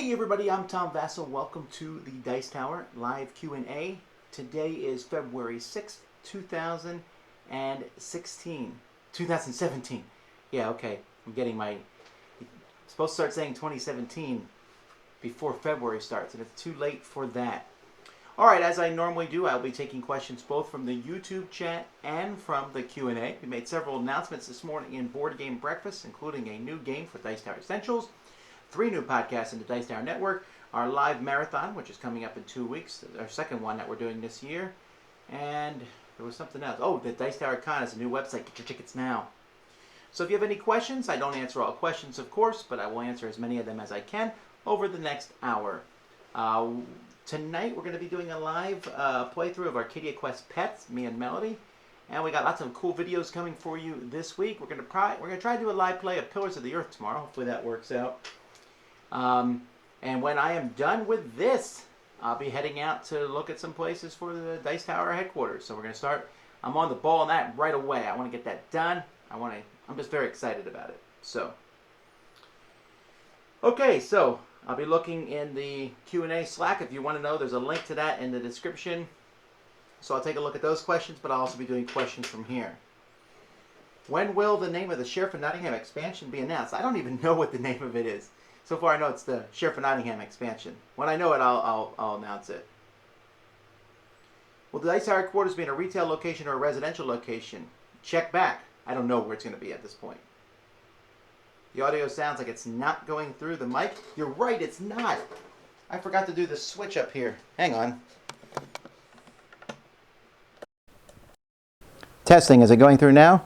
Hey everybody, I'm Tom Vasel. Welcome to the Dice Tower live Q&A. Today is February 6th, 2016. 2017. Yeah, okay. I'm getting my... I'm supposed to start saying 2017 before February starts, and it's too late for that. Alright, as I normally do, I'll be taking questions both from the YouTube chat and from the Q&A. We made several announcements this morning in Board Game Breakfast, including a new game for Dice Tower Essentials, 3 new podcasts in the Dice Tower Network, our live marathon, which is coming up in 2 weeks, our second one that we're doing this year, and there was something else. Oh, the Dice Tower Con is a new website. Get your tickets now. So if you have any questions, I don't answer all questions, of course, but I will answer as many of them as I can over the next hour. Tonight we're going to be doing a live playthrough of Arcadia Quest Pets, me and Melody, and we got lots of cool videos coming for you this week. We're going to try to do a live play of Pillars of the Earth tomorrow. Hopefully that works out. And when I am done with this, I'll be heading out to look at some places for the Dice Tower headquarters. So we're going to start. I'm on the ball on that right away. I want to get that done. I'm just very excited about it. So, okay, so I'll be looking in the Q&A Slack. If you want to know, there's a link to that in the description. So I'll take a look at those questions, but I'll also be doing questions from here. When will the name of the Sheriff of Nottingham expansion be announced? I don't even know what the name of it is. So far, I know it's the Sheriff of Nottingham expansion. When I know it, I'll announce it. Will the Dice Tower headquarters be in a retail location or a residential location? Check back. I don't know where it's going to be at this point. The audio sounds like it's not going through the mic. You're right, it's not. I forgot to do the switch up here. Hang on. Testing. Is it going through now?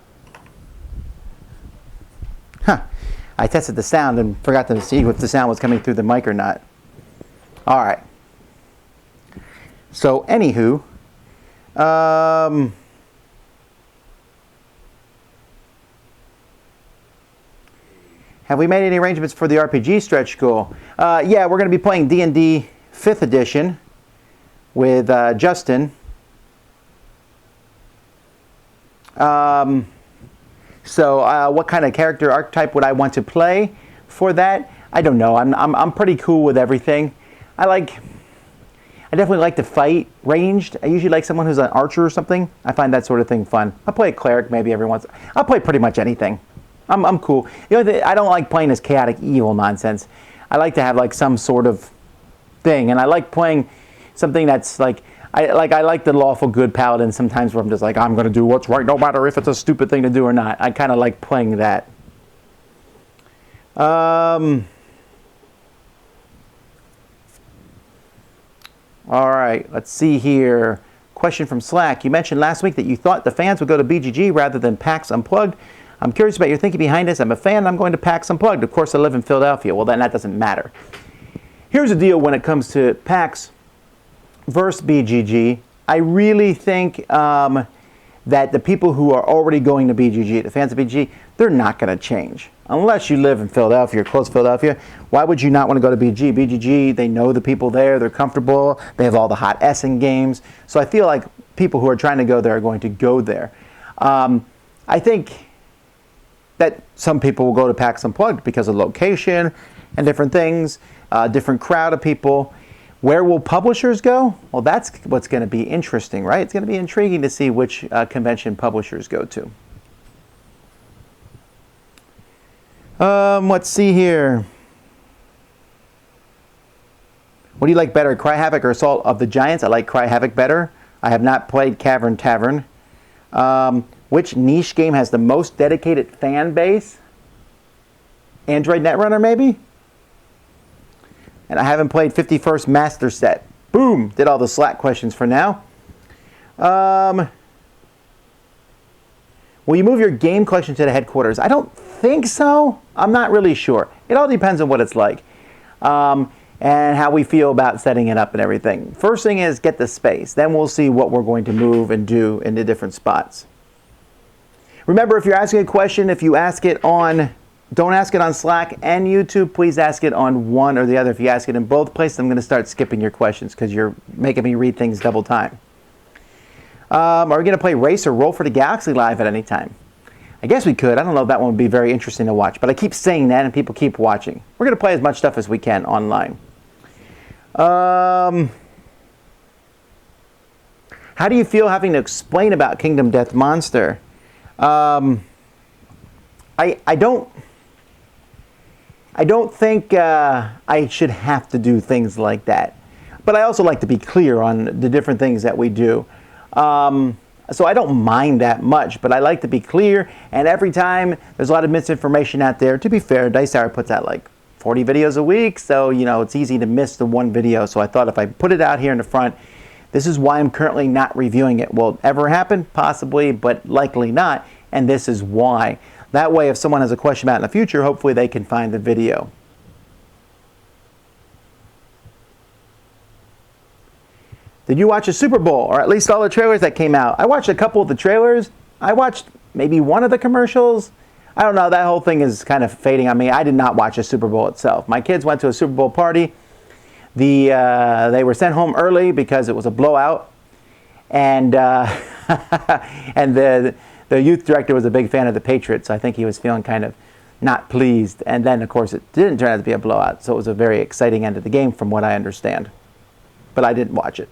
Huh. I tested the sound and forgot to see if the sound was coming through the mic or not. All right. So, anywho, have we made any arrangements for the RPG stretch goal? Yeah, we're going to be playing D&D 5th edition with Justin. So what kind of character archetype would I want to play for that? I don't know. I'm pretty cool with everything. I definitely like to fight ranged. I usually like someone who's an archer or something. I find that sort of thing fun. I'll play a cleric maybe every once. I'll play pretty much anything. I'm cool. You know, I don't like playing this chaotic evil nonsense. I like to have like some sort of thing, and I like playing something that's like. I like the lawful good paladin sometimes where I'm just like, I'm going to do what's right no matter if it's a stupid thing to do or not. I kind of like playing that. All right, let's see here. Question from Slack. You mentioned last week that you thought the fans would go to BGG rather than PAX Unplugged. I'm curious about your thinking behind this. I'm a fan. I'm going to PAX Unplugged. Of course, I live in Philadelphia. Well, then that doesn't matter. Here's the deal when it comes to PAX versus BGG. I really think that the people who are already going to BGG, the fans of BGG, they're not going to change. Unless you live in Philadelphia or close to Philadelphia, why would you not want to go to BGG? BGG, they know the people there, they're comfortable, they have all the hot Essen games. So I feel like people who are trying to go there are going to go there. I think that some people will go to PAX Unplugged because of location and different things, different crowd of people. Where will publishers go? Well, that's what's going to be interesting, right? It's going to be intriguing to see which convention publishers go to. Let's see here. What do you like better, Cry Havoc or Assault of the Giants? I like Cry Havoc better. I have not played Cavern Tavern. Which niche game has the most dedicated fan base? Android Netrunner, maybe? And I haven't played 51st Master Set. Boom! Did all the Slack questions for now. Will you move your game collection to the headquarters? I don't think so. I'm not really sure. It all depends on what it's like. And how we feel about setting it up and everything. First thing is get the space. Then we'll see what we're going to move and do in the different spots. Remember, if you're asking a question, if you ask it on... Don't ask it on Slack and YouTube. Please ask it on one or the other. If you ask it in both places, I'm going to start skipping your questions because you're making me read things double time. Are we going to play Race or Roll for the Galaxy live at any time? I guess we could. I don't know if that one would be very interesting to watch, but I keep saying that and people keep watching. We're going to play as much stuff as we can online. How do you feel having to explain about Kingdom Death Monster? I don't think I should have to do things like that. But I also like to be clear on the different things that we do. So I don't mind that much, but I like to be clear. And every time there's a lot of misinformation out there, to be fair, Dice Tower puts out like 40 videos a week. So, you know, it's easy to miss the one video. So I thought if I put it out here in the front, this is why I'm currently not reviewing it. Will it ever happen? Possibly, but likely not. And this is why. That way, if someone has a question about it in the future, hopefully they can find the video. Did you watch the Super Bowl, or at least all the trailers that came out? I watched a couple of the trailers. I watched maybe one of the commercials. I don't know, that whole thing is kind of fading on me. I did not watch the Super Bowl itself. My kids went to a Super Bowl party. They were sent home early because it was a blowout. And, and the youth director was a big fan of the Patriots, so I think he was feeling kind of not pleased. And then, of course, it didn't turn out to be a blowout, so it was a very exciting end of the game from what I understand. But I didn't watch it.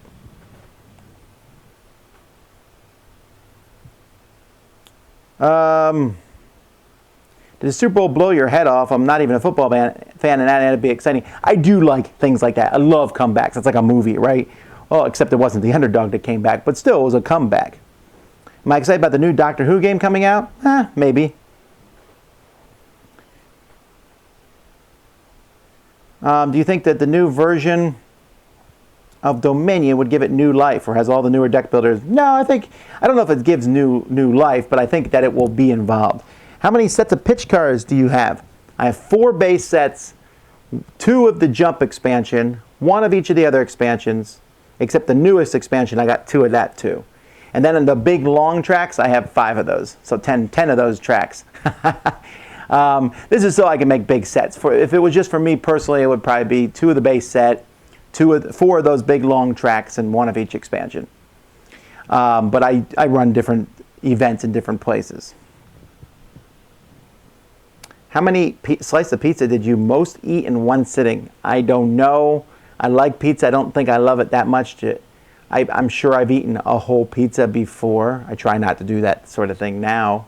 Did the Super Bowl blow your head off? I'm not even a football fan, and that'd be exciting. I do like things like that. I love comebacks. It's like a movie, right? Well, except it wasn't the underdog that came back, but still, it was a comeback. Am I excited about the new Doctor Who game coming out? Maybe. Do you think that the new version of Dominion would give it new life, or has all the newer deck builders? No, I don't know if it gives new life, but I think that it will be involved. How many sets of pitch cards do you have? I have 4 base sets, 2 of the Jump expansion, 1 of each of the other expansions, except the newest expansion, I got 2 of that too. And then in the big long tracks, I have 5 of those, so 10 of those tracks. This is so I can make big sets. If it was just for me personally, it would probably be 2 of the base set, 4 of those big long tracks, and 1 of each expansion. But I run different events in different places. How many slices of pizza did you most eat in one sitting? I don't know. I like pizza. I don't think I love it that much. I'm sure I've eaten a whole pizza before. I try not to do that sort of thing now,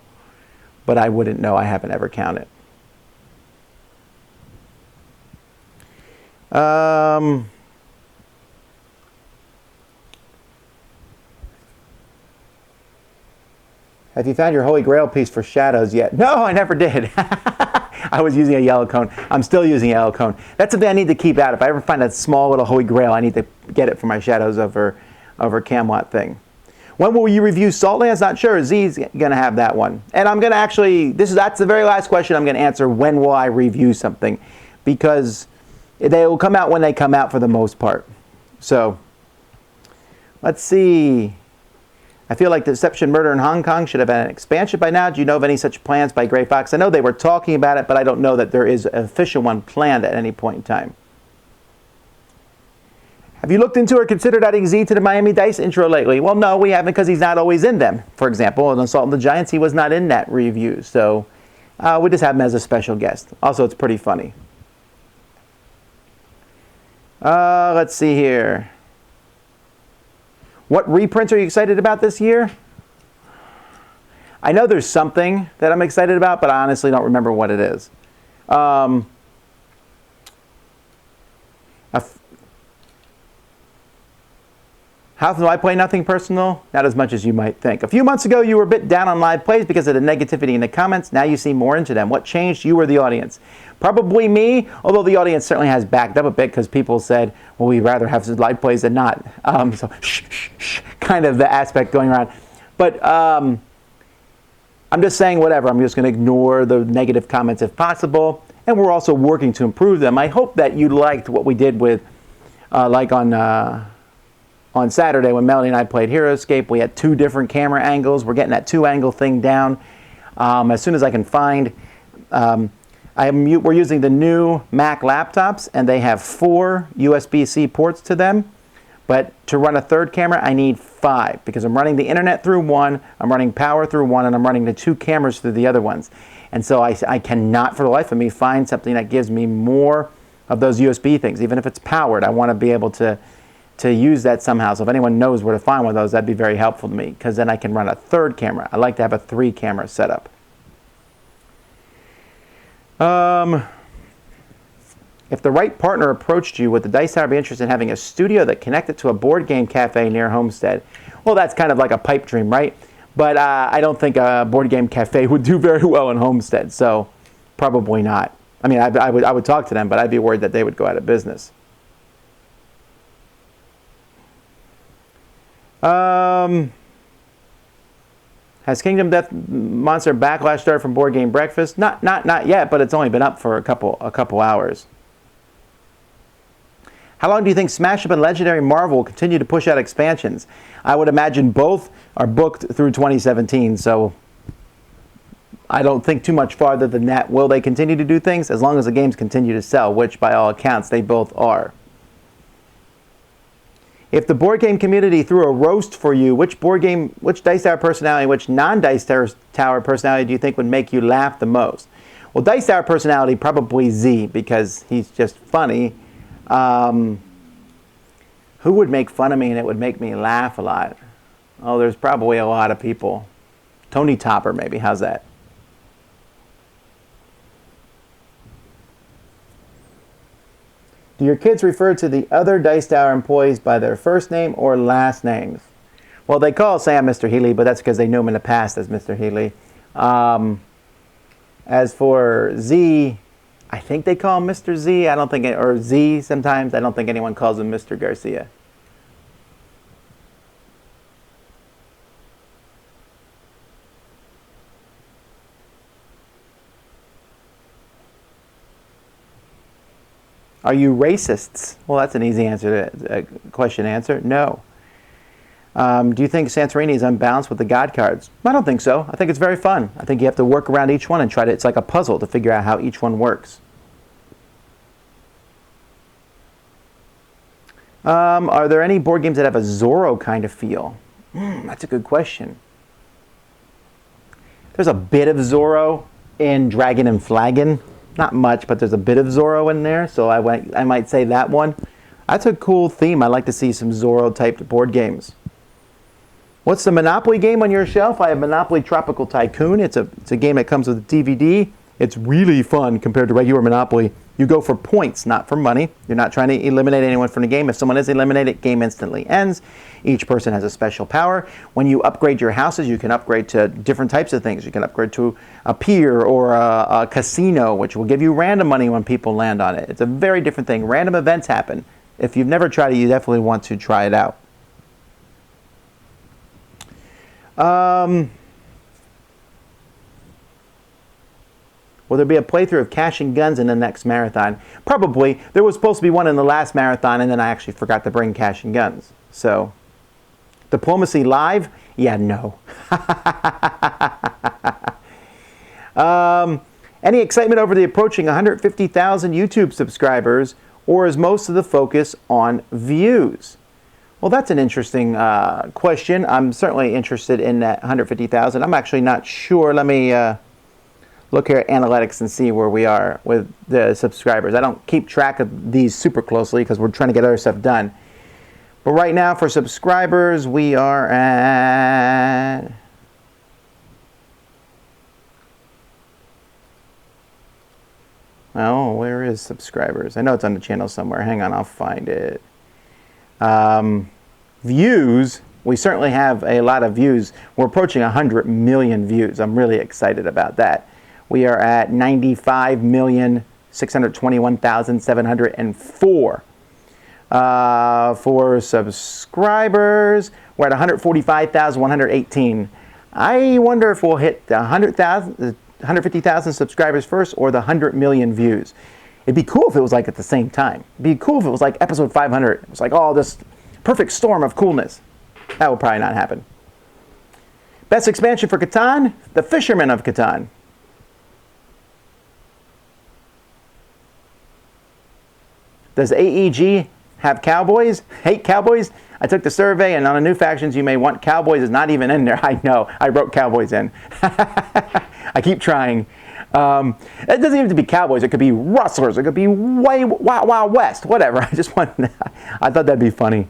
but I wouldn't know. I haven't ever counted. Have you found your Holy Grail piece for shadows yet? No, I never did. I was using a yellow cone. I'm still using a yellow cone. That's something I need to keep out. If I ever find a small little Holy Grail, I need to get it for my shadows over Camelot thing. When will you review Saltlands? Not sure. Z's going to have that one. And I'm going to actually, that's the very last question I'm going to answer. When will I review something? Because they will come out when they come out for the most part. So, let's see. I feel like Deception Murder in Hong Kong should have had an expansion by now. Do you know of any such plans by Grey Fox? I know they were talking about it, but I don't know that there is an official one planned at any point in time. Have you looked into or considered adding Z to the Miami Dice intro lately? Well, no, we haven't, because he's not always in them. For example, in Assault on the Giants, he was not in that review. So we just have him as a special guest. Also, it's pretty funny. Let's see here. What reprints are you excited about this year? I know there's something that I'm excited about, but I honestly don't remember what it is. How often do I play Nothing Personal? Not as much as you might think. A few months ago, you were a bit down on live plays because of the negativity in the comments. Now you seem more into them. What changed? You or the audience? Probably me, although the audience certainly has backed up a bit because people said, well, we'd rather have live plays than not. So shh, shh, shh, kind of the aspect going around. But I'm just saying whatever. I'm just going to ignore the negative comments if possible. And we're also working to improve them. I hope that you liked what we did with, on Saturday when Melody and I played Heroscape. We had 2 different camera angles. We're getting that 2-angle thing down as soon as I can find. We're using the new Mac laptops, and they have 4 USB-C ports to them. But to run a 3rd camera, I need 5 because I'm running the internet through one, I'm running power through one, and I'm running the 2 cameras through the other ones. And so I cannot, for the life of me, find something that gives me more of those USB things. Even if it's powered, I want to be able to use that somehow. So if anyone knows where to find one of those, that'd be very helpful to me, because then I can run a third camera. I like to have a 3-camera setup. If the right partner approached you, would the Dice Tower be interested in having a studio that connected to a board game cafe near Homestead? Well, that's kind of like a pipe dream, right? But I don't think a board game cafe would do very well in Homestead, so probably not. I mean, I would talk to them, but I'd be worried that they would go out of business. Has Kingdom Death Monster Backlash started from Board Game Breakfast? Not yet, but it's only been up for a couple hours. How long do you think Smash Up and Legendary Marvel will continue to push out expansions? I would imagine both are booked through 2017, so I don't think too much farther than that. Will they continue to do things? As long as the games continue to sell, which by all accounts they both are. If the board game community threw a roast for you, which Dice Tower personality, which non-Dice Tower personality do you think would make you laugh the most? Well, Dice Tower personality, probably Z, because he's just funny. Who would make fun of me and it would make me laugh a lot? Oh, there's probably a lot of people. Tony Topper, maybe. How's that? Do your kids refer to the other Dice Tower employees by their first name or last names? Well, they call Sam Mr. Healy, but that's because they knew him in the past as Mr. Healy. As for Z, I think they call him Mr. Z. I don't think, or Z sometimes. I don't think anyone calls him Mr. Garcia. Are you racists? Well, that's an easy answer to question answer. No. Do you think Santorini is unbalanced with the God cards? I don't think so. I think it's very fun. I think you have to work around each one and try to, it's like a puzzle to figure out how each one works. Are there any board games that have a Zorro kind of feel? That's a good question. There's a bit of Zorro in Dragon and Flagon. Not much, but there's a bit of Zorro in there, so I might say that one. That's a cool theme. I like to see some Zorro-typed board games. What's the Monopoly game on your shelf? I have Monopoly Tropical Tycoon. It's a game that comes with a DVD. It's really fun compared to regular Monopoly. You go for points, not for money. You're not trying to eliminate anyone from the game. If someone is eliminated, game instantly ends. Each person has a special power. When you upgrade your houses, you can upgrade to different types of things. You can upgrade to a pier or a casino, which will give you random money when people land on it. It's a very different thing. Random events happen. If you've never tried it, you definitely want to try it out. Will there be a playthrough of Cash and Guns in the next marathon? Probably. There was supposed to be one in the last marathon, and then I actually forgot to bring Cash and Guns. So, Diplomacy Live? Yeah, no. Any excitement over the approaching 150,000 YouTube subscribers, or is most of the focus on views? Well, that's an interesting question. I'm certainly interested in that 150,000. I'm actually not sure. Let me look here at analytics and see where we are with the subscribers. I don't keep track of these super closely because we're trying to get other stuff done. But right now for subscribers, we are at... Oh, where is subscribers? I know it's on the channel somewhere. Hang on, I'll find it. Views, we certainly have a lot of views. We're approaching 100 million views. I'm really excited about that. We are at 95,621,704. For subscribers, we're at 145,118. I wonder if we'll hit the 150,000 subscribers first or the 100 million views. It'd be cool if it was like at the same time. It'd be cool if it was like episode 500. It was like, oh, this perfect storm of coolness. That will probably not happen. Best expansion for Catan? The Fisherman of Catan. Does AEG have cowboys, hate cowboys. I took the survey, and on the new factions, you may want cowboys is not even in there. I know. I wrote cowboys in. I keep trying. It doesn't even have to be cowboys. It could be rustlers. It could be Wild West. Whatever. I thought that'd be funny.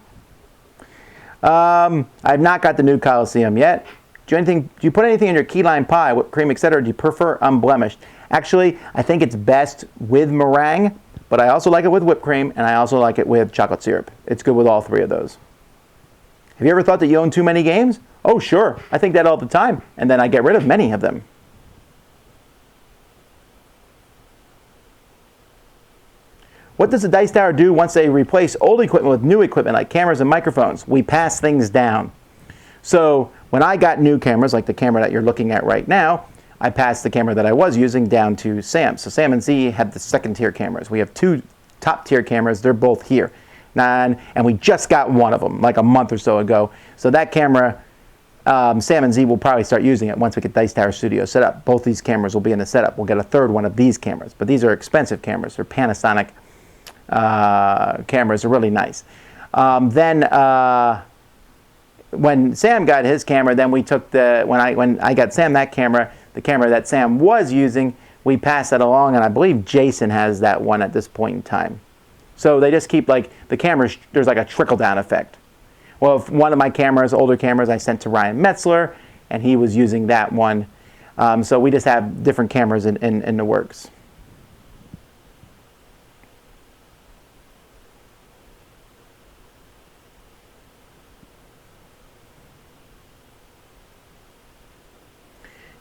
I've not got the new Coliseum yet. Do you put anything in your key lime pie, whipped cream, etc., or do you prefer unblemished? Actually, I think it's best with meringue, but I also like it with whipped cream, and I also like it with chocolate syrup. It's good with all three of those. Have you ever thought that you own too many games? Oh, sure. I think that all the time, and then I get rid of many of them. What does the Dice Tower do once they replace old equipment with new equipment like cameras and microphones? We pass things down. So when I got new cameras, like the camera that you're looking at right now, I passed the camera that I was using down to Sam. So Sam and Z have the second tier cameras. We have two top tier cameras. They're both here. And we just got one of them like a month or so ago. So that camera, Sam and Z will probably start using it once we get Dice Tower Studio set up. Both these cameras will be in the setup. We'll get a third one of these cameras. But these are expensive cameras. They're Panasonic cameras. Are really nice. When Sam got his camera, then we took when I got Sam that camera, the camera that Sam was using, we passed that along, and I believe Jason has that one at this point in time. So they just keep like the cameras. There's like a trickle down effect. Well, if one of my cameras, older cameras, I sent to Ryan Metzler, and he was using that one. So we just have different cameras in the works.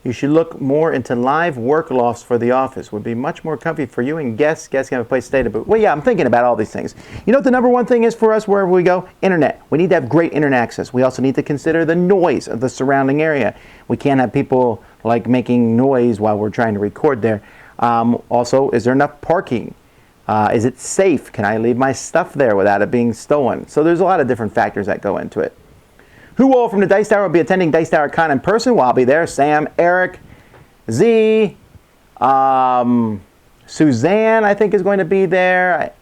You should look more into live work lofts for the office. Would be much more comfy for you and guests. Guests can have a place to stay to boot. Well, yeah, I'm thinking about all these things. You know what the number one thing is for us wherever we go? Internet. We need to have great internet access. We also need to consider the noise of the surrounding area. We can't have people like making noise while we're trying to record there. Also, is there enough parking? Is it safe? Can I leave my stuff there without it being stolen? So there's a lot of different factors that go into it. Who all from the Dice Tower will be attending Dice Tower Con in person? Well, I'll be there. Sam, Eric, Z, Suzanne, I think, is going to be there.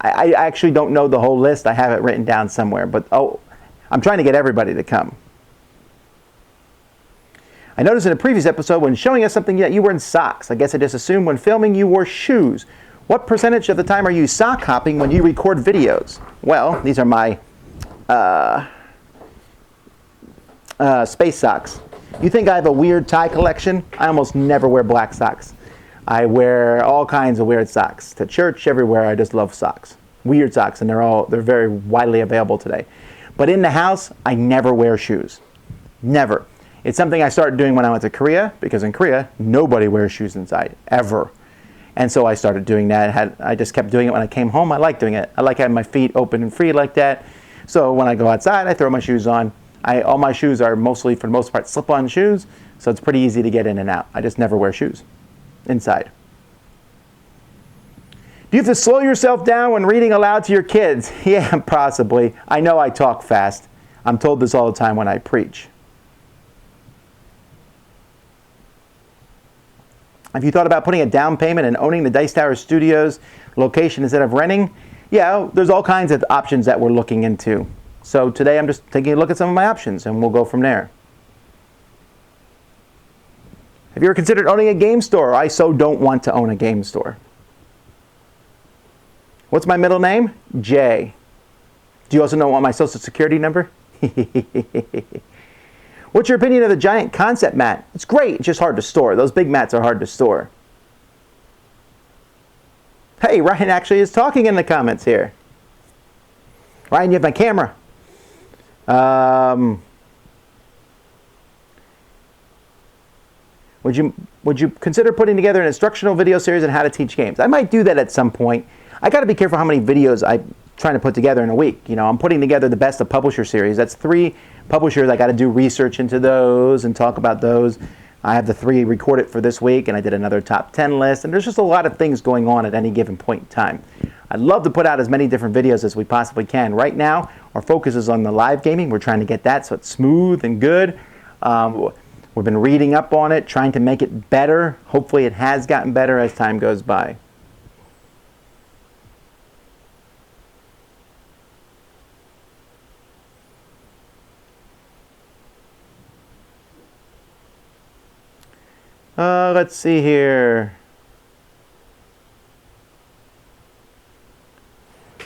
I actually don't know the whole list. I have it written down somewhere. But, I'm trying to get everybody to come. I noticed in a previous episode when showing us something that you were in socks. I guess I just assumed when filming you wore shoes. What percentage of the time are you sock hopping when you record videos? Well, these are my space socks. You think I have a weird tie collection? I almost never wear black socks. I wear all kinds of weird socks. To church, everywhere. I just love socks. Weird socks, and they're very widely available today. But in the house, I never wear shoes. Never. It's something I started doing when I went to Korea, because in Korea, nobody wears shoes inside, ever. And so I started doing that. I just kept doing it when I came home. I like doing it. I like having my feet open and free like that. So when I go outside, I throw my shoes on. All my shoes are mostly, for the most part, slip-on shoes, so it's pretty easy to get in and out. I just never wear shoes inside. Do you have to slow yourself down when reading aloud to your kids? Yeah, possibly. I know I talk fast. I'm told this all the time when I preach. Have you thought about putting a down payment and owning the Dice Tower Studios location instead of renting? Yeah, there's all kinds of options that we're looking into. So today I'm just taking a look at some of my options, and we'll go from there. Have you ever considered owning a game store? I so don't want to own a game store. What's my middle name? Jay. Do you also know what my social security number? What's your opinion of the giant concept mat? It's great. It's just hard to store. Those big mats are hard to store. Hey, Ryan actually is talking in the comments here. Ryan, you have my camera. Would you consider putting together an instructional video series on how to teach games? I might do that at some point. I got to be careful how many videos I'm trying to put together in a week. You know, I'm putting together the best of publisher series. That's 3 publishers. I got to do research into those and talk about those. I have the 3 recorded for this week, and I did another top 10 list, and there's just a lot of things going on at any given point in time. I'd love to put out as many different videos as we possibly can. Right now, our focus is on the live gaming. We're trying to get that so it's smooth and good. We've been reading up on it, trying to make it better. Hopefully it has gotten better as time goes by. Let's see here.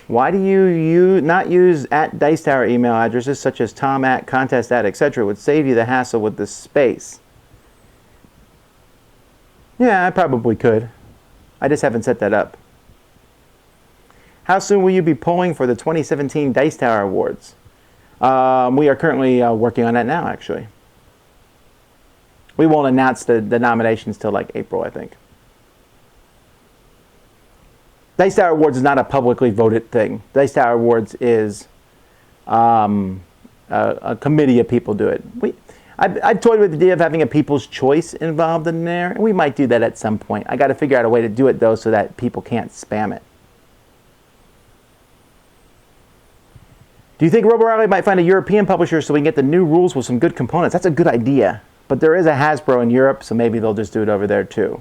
Why do you not use @Dice Tower email addresses such as Tom @ contest @ etc.? It would save you the hassle with the space. Yeah, I probably could. I just haven't set that up. How soon will you be polling for the 2017 Dice Tower Awards? We are currently working on that now, actually. We won't announce the nominations till like April, I think. Dice Tower Awards is not a publicly voted thing. Dice Tower Awards is a committee of people do it. I've toyed with the idea of having a People's Choice involved in there, and we might do that at some point. I got to figure out a way to do it, though, so that people can't spam it. Do you think Robo Rally might find a European publisher so we can get the new rules with some good components? That's a good idea. But there is a Hasbro in Europe, so maybe they'll just do it over there, too.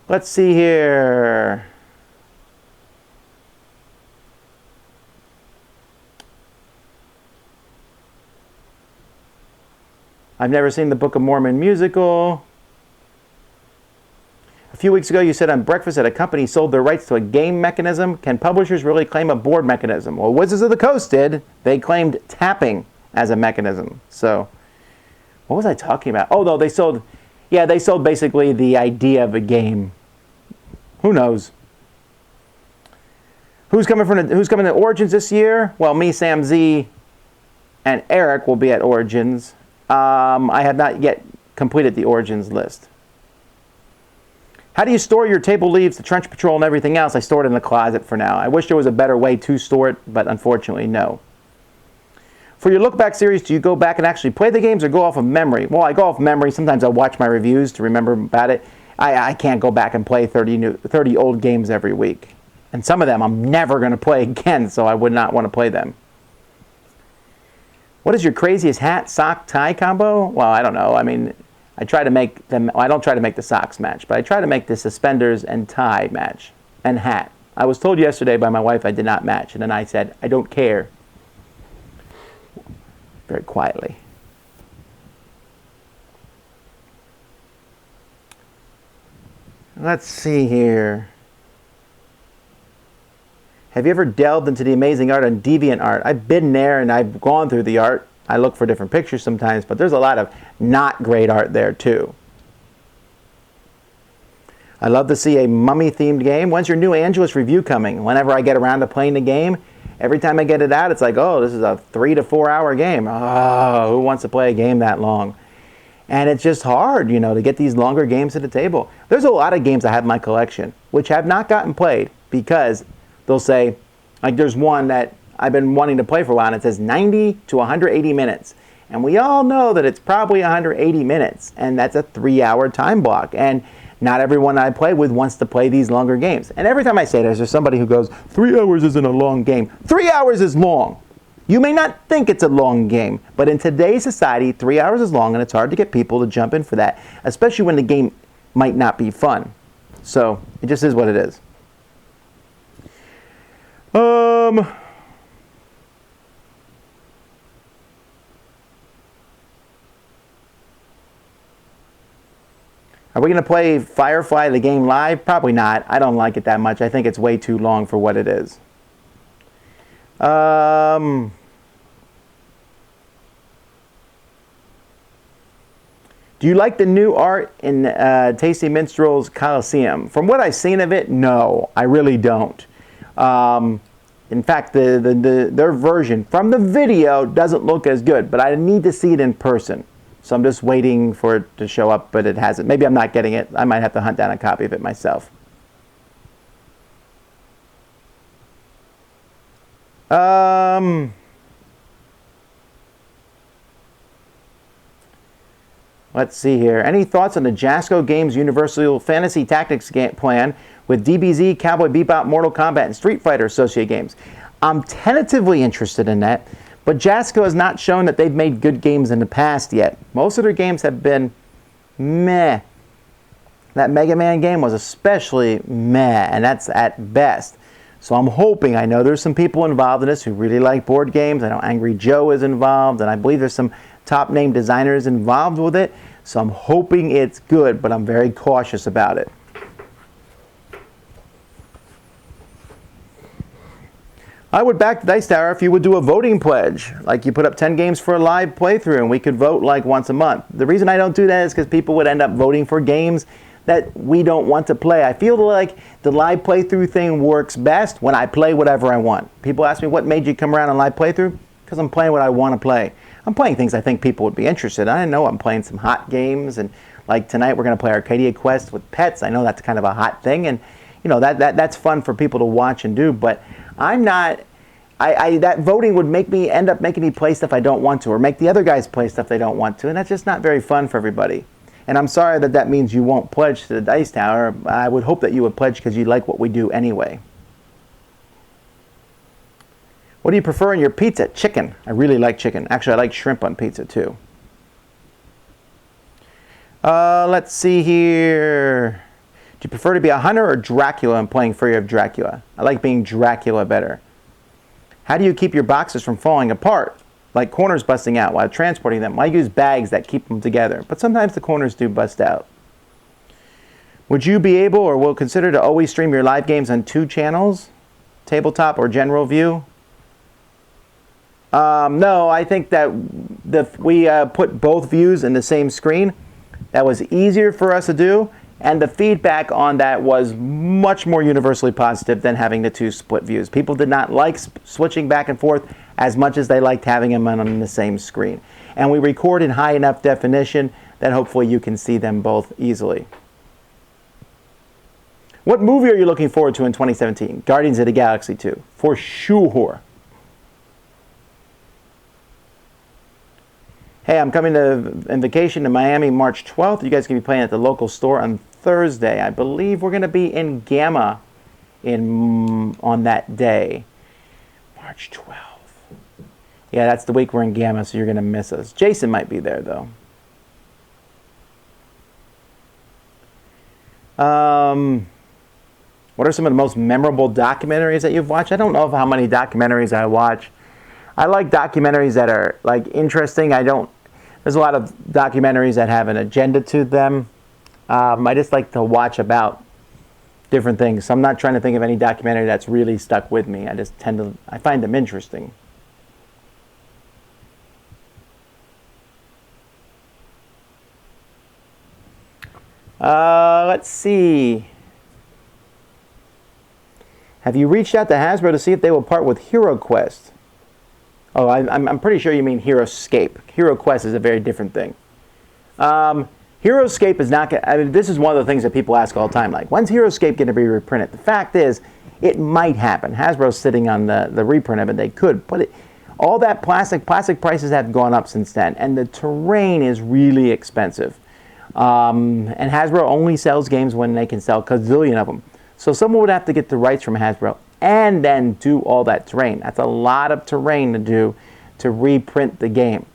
Let's see here. I've never seen the Book of Mormon musical. A few weeks ago, you said on Breakfast that a company sold their rights to a game mechanism. Can publishers really claim a board mechanism? Well, Wizards of the Coast did. They claimed tapping as a mechanism. So, what was I talking about? Oh, no, they sold basically the idea of a game. Who knows? Who's coming to Origins this year? Well, me, Sam Z, and Eric will be at Origins. I have not yet completed the Origins list. How do you store your table leaves, the trench patrol, and everything else? I store it in the closet for now. I wish there was a better way to store it, but unfortunately, no. For your look back series, do you go back and actually play the games or go off of memory? Well, I go off memory. Sometimes I watch my reviews to remember about it. I can't go back and play 30 old games every week. And some of them I'm never going to play again, so I would not want to play them. What is your craziest hat, sock, tie combo? Well, I don't know. I mean, I try to make them. I don't try to make the socks match, but I try to make the suspenders and tie match and hat. I was told yesterday by my wife I did not match, and then I said, I don't care. Very quietly. Let's see here. Have you ever delved into the amazing art on DeviantArt? I've been there and I've gone through the art. I look for different pictures sometimes, but there's a lot of not great art there too. I love to see a mummy-themed game. When's your new Angelus review coming? Whenever I get around to playing the game, every time I get it out, it's like, oh, this is a 3 to 4 hour game. Oh, who wants to play a game that long? And it's just hard, you know, to get these longer games to the table. There's a lot of games I have in my collection which have not gotten played because they'll say, like there's one that I've been wanting to play for a while, and it says 90 to 180 minutes. And we all know that it's probably 180 minutes, and that's a 3-hour time block. And not everyone I play with wants to play these longer games. And every time I say this, there's somebody who goes, 3 hours isn't a long game. 3 hours is long. You may not think it's a long game, but in today's society, 3 hours is long, and it's hard to get people to jump in for that, especially when the game might not be fun. So it just is what it is. Are we going to play Firefly the game live? Probably not. I don't like it that much. I think it's way too long for what it is. Do you like the new art in Tasty Minstrel's Coliseum? From what I've seen of it, no, I really don't. In fact, their version from the video doesn't look as good, but I need to see it in person. So I'm just waiting for it to show up, but it hasn't. Maybe I'm not getting it. I might have to hunt down a copy of it myself. Let's see here. Any thoughts on the Jasco Games Universal Fantasy Tactics plan with DBZ, Cowboy Bebop, Mortal Kombat, and Street Fighter associated games? I'm tentatively interested in that, but Jasco has not shown that they've made good games in the past yet. Most of their games have been meh. That Mega Man game was especially meh, and that's at best. So I'm hoping, I know there's some people involved in this who really like board games. I know Angry Joe is involved, and I believe there's some top name designers involved with it, so I'm hoping it's good, but I'm very cautious about it. I would back the Dice Tower if you would do a voting pledge. Like you put up 10 games for a live playthrough and we could vote like once a month. The reason I don't do that is because people would end up voting for games that we don't want to play. I feel like the live playthrough thing works best when I play whatever I want. People ask me, what made you come around on live playthrough? Because I'm playing what I want to play. I'm playing things I think people would be interested in. I know I'm playing some hot games, and like tonight we're going to play Arcadia Quest with pets. I know that's kind of a hot thing, and you know that's fun for people to watch and do, but I'm not, that voting would end up making me play stuff I don't want to, or make the other guys play stuff they don't want to, and that's just not very fun for everybody. And I'm sorry that means you won't pledge to the Dice Tower. I would hope that you would pledge because you like what we do anyway. What do you prefer in your pizza? Chicken. I really like chicken. Actually, I like shrimp on pizza too. Let's see here. Do you prefer to be a hunter or Dracula and playing Fury of Dracula? I like being Dracula better. How do you keep your boxes from falling apart? Like corners busting out while transporting them. I use bags that keep them together, but sometimes the corners do bust out. Would you be able or will consider to always stream your live games on 2 channels? Tabletop or general view? No, I think that we put both views in the same screen. That was easier for us to do, and the feedback on that was much more universally positive than having the 2 split views. People did not like switching back and forth as much as they liked having them on the same screen. And we record in high enough definition that hopefully you can see them both easily. What movie are you looking forward to in 2017? Guardians of the Galaxy 2, for sure. Hey, I'm coming on vacation to Miami March 12th. You guys can be playing at the local store on Thursday. I believe we're going to be in Gamma on that day. March 12th. Yeah, that's the week we're in Gamma, so you're going to miss us. Jason might be there, though. What are some of the most memorable documentaries that you've watched? I don't know how many documentaries I watch. I like documentaries that are like interesting. There's a lot of documentaries that have an agenda to them. I just like to watch about different things. So I'm not trying to think of any documentary that's really stuck with me. I find them interesting. Let's see. Have you reached out to Hasbro to see if they will part with HeroQuest? Oh, I'm pretty sure you mean Heroscape. HeroQuest is a very different thing. Heroscape is not. This is one of the things that people ask all the time. Like, when's Heroscape going to be reprinted? The fact is, it might happen. Hasbro's sitting on the reprint of it. They could, but all that plastic prices have gone up since then, and the terrain is really expensive. And Hasbro only sells games when they can sell a gazillion of them. So someone would have to get the rights from Hasbro and then do all that terrain. That's a lot of terrain to do to reprint the game.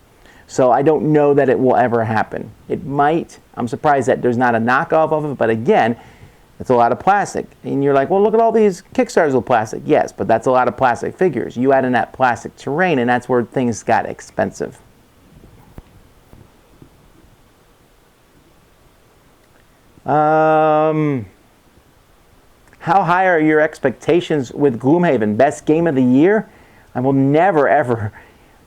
So I don't know that it will ever happen. It might. I'm surprised that there's not a knockoff of it, but again, it's a lot of plastic. And you're like, well, look at all these Kickstarters with plastic. Yes, but that's a lot of plastic figures. You add in that plastic terrain, and that's where things got expensive. How high are your expectations with Gloomhaven? Best game of the year? I will never, ever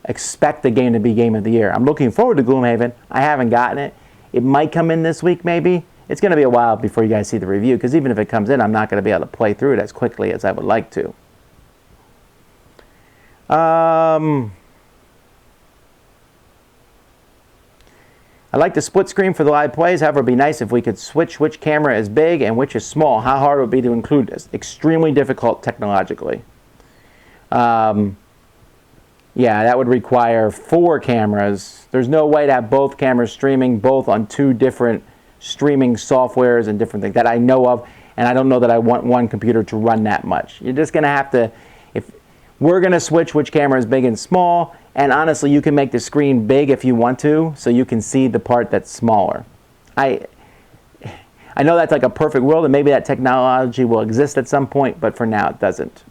expect the game to be game of the year. I'm looking forward to Gloomhaven. I haven't gotten it. It might come in this week, maybe. It's going to be a while before you guys see the review, because even if it comes in, I'm not going to be able to play through it as quickly as I would like to. I like the split screen for the live plays. However, it would be nice if we could switch which camera is big and which is small. How hard would it be to include this? Extremely difficult technologically. Yeah, that would require 4 cameras. There's no way to have both cameras streaming both on 2 different streaming softwares and different things that I know of, and I don't know that I want one computer to run that much. You're just going to have to, if we're going to switch which camera is big and small, and honestly, you can make the screen big if you want to, so you can see the part that's smaller. I know that's like a perfect world, and maybe that technology will exist at some point, but for now it doesn't.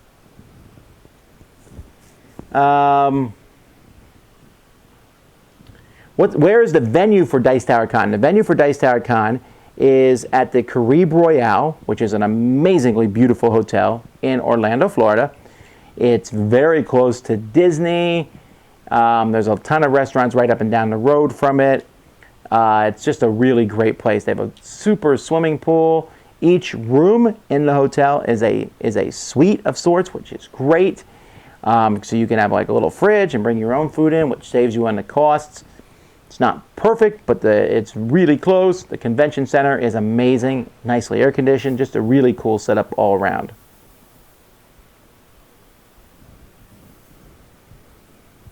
Where is the venue for Dice Tower Con? The venue for Dice Tower Con is at the Caribe Royale, which is an amazingly beautiful hotel in Orlando, Florida. It's very close to Disney. There's a ton of restaurants right up and down the road from it. It's just a really great place. They have a super swimming pool. Each room in the hotel is a suite of sorts, which is great. So you can have like a little fridge and bring your own food in, which saves you on the costs. It's not perfect, but it's really close. The convention center is amazing, nicely air conditioned, just a really cool setup all around.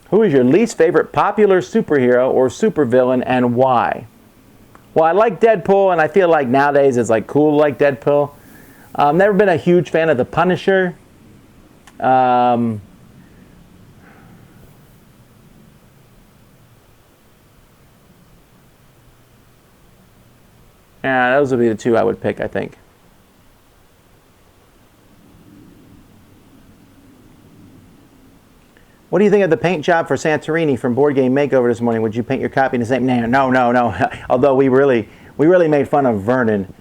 Who is your least favorite popular superhero or supervillain, and why? Well, I like Deadpool, and I feel like nowadays it's like cool to like Deadpool. Never been a huge fan of the Punisher. Yeah, those would be the two I would pick, I think. What do you think of the paint job for Santorini from Board Game Makeover this morning? Would you paint your copy in the same? No. Although we really made fun of Vernon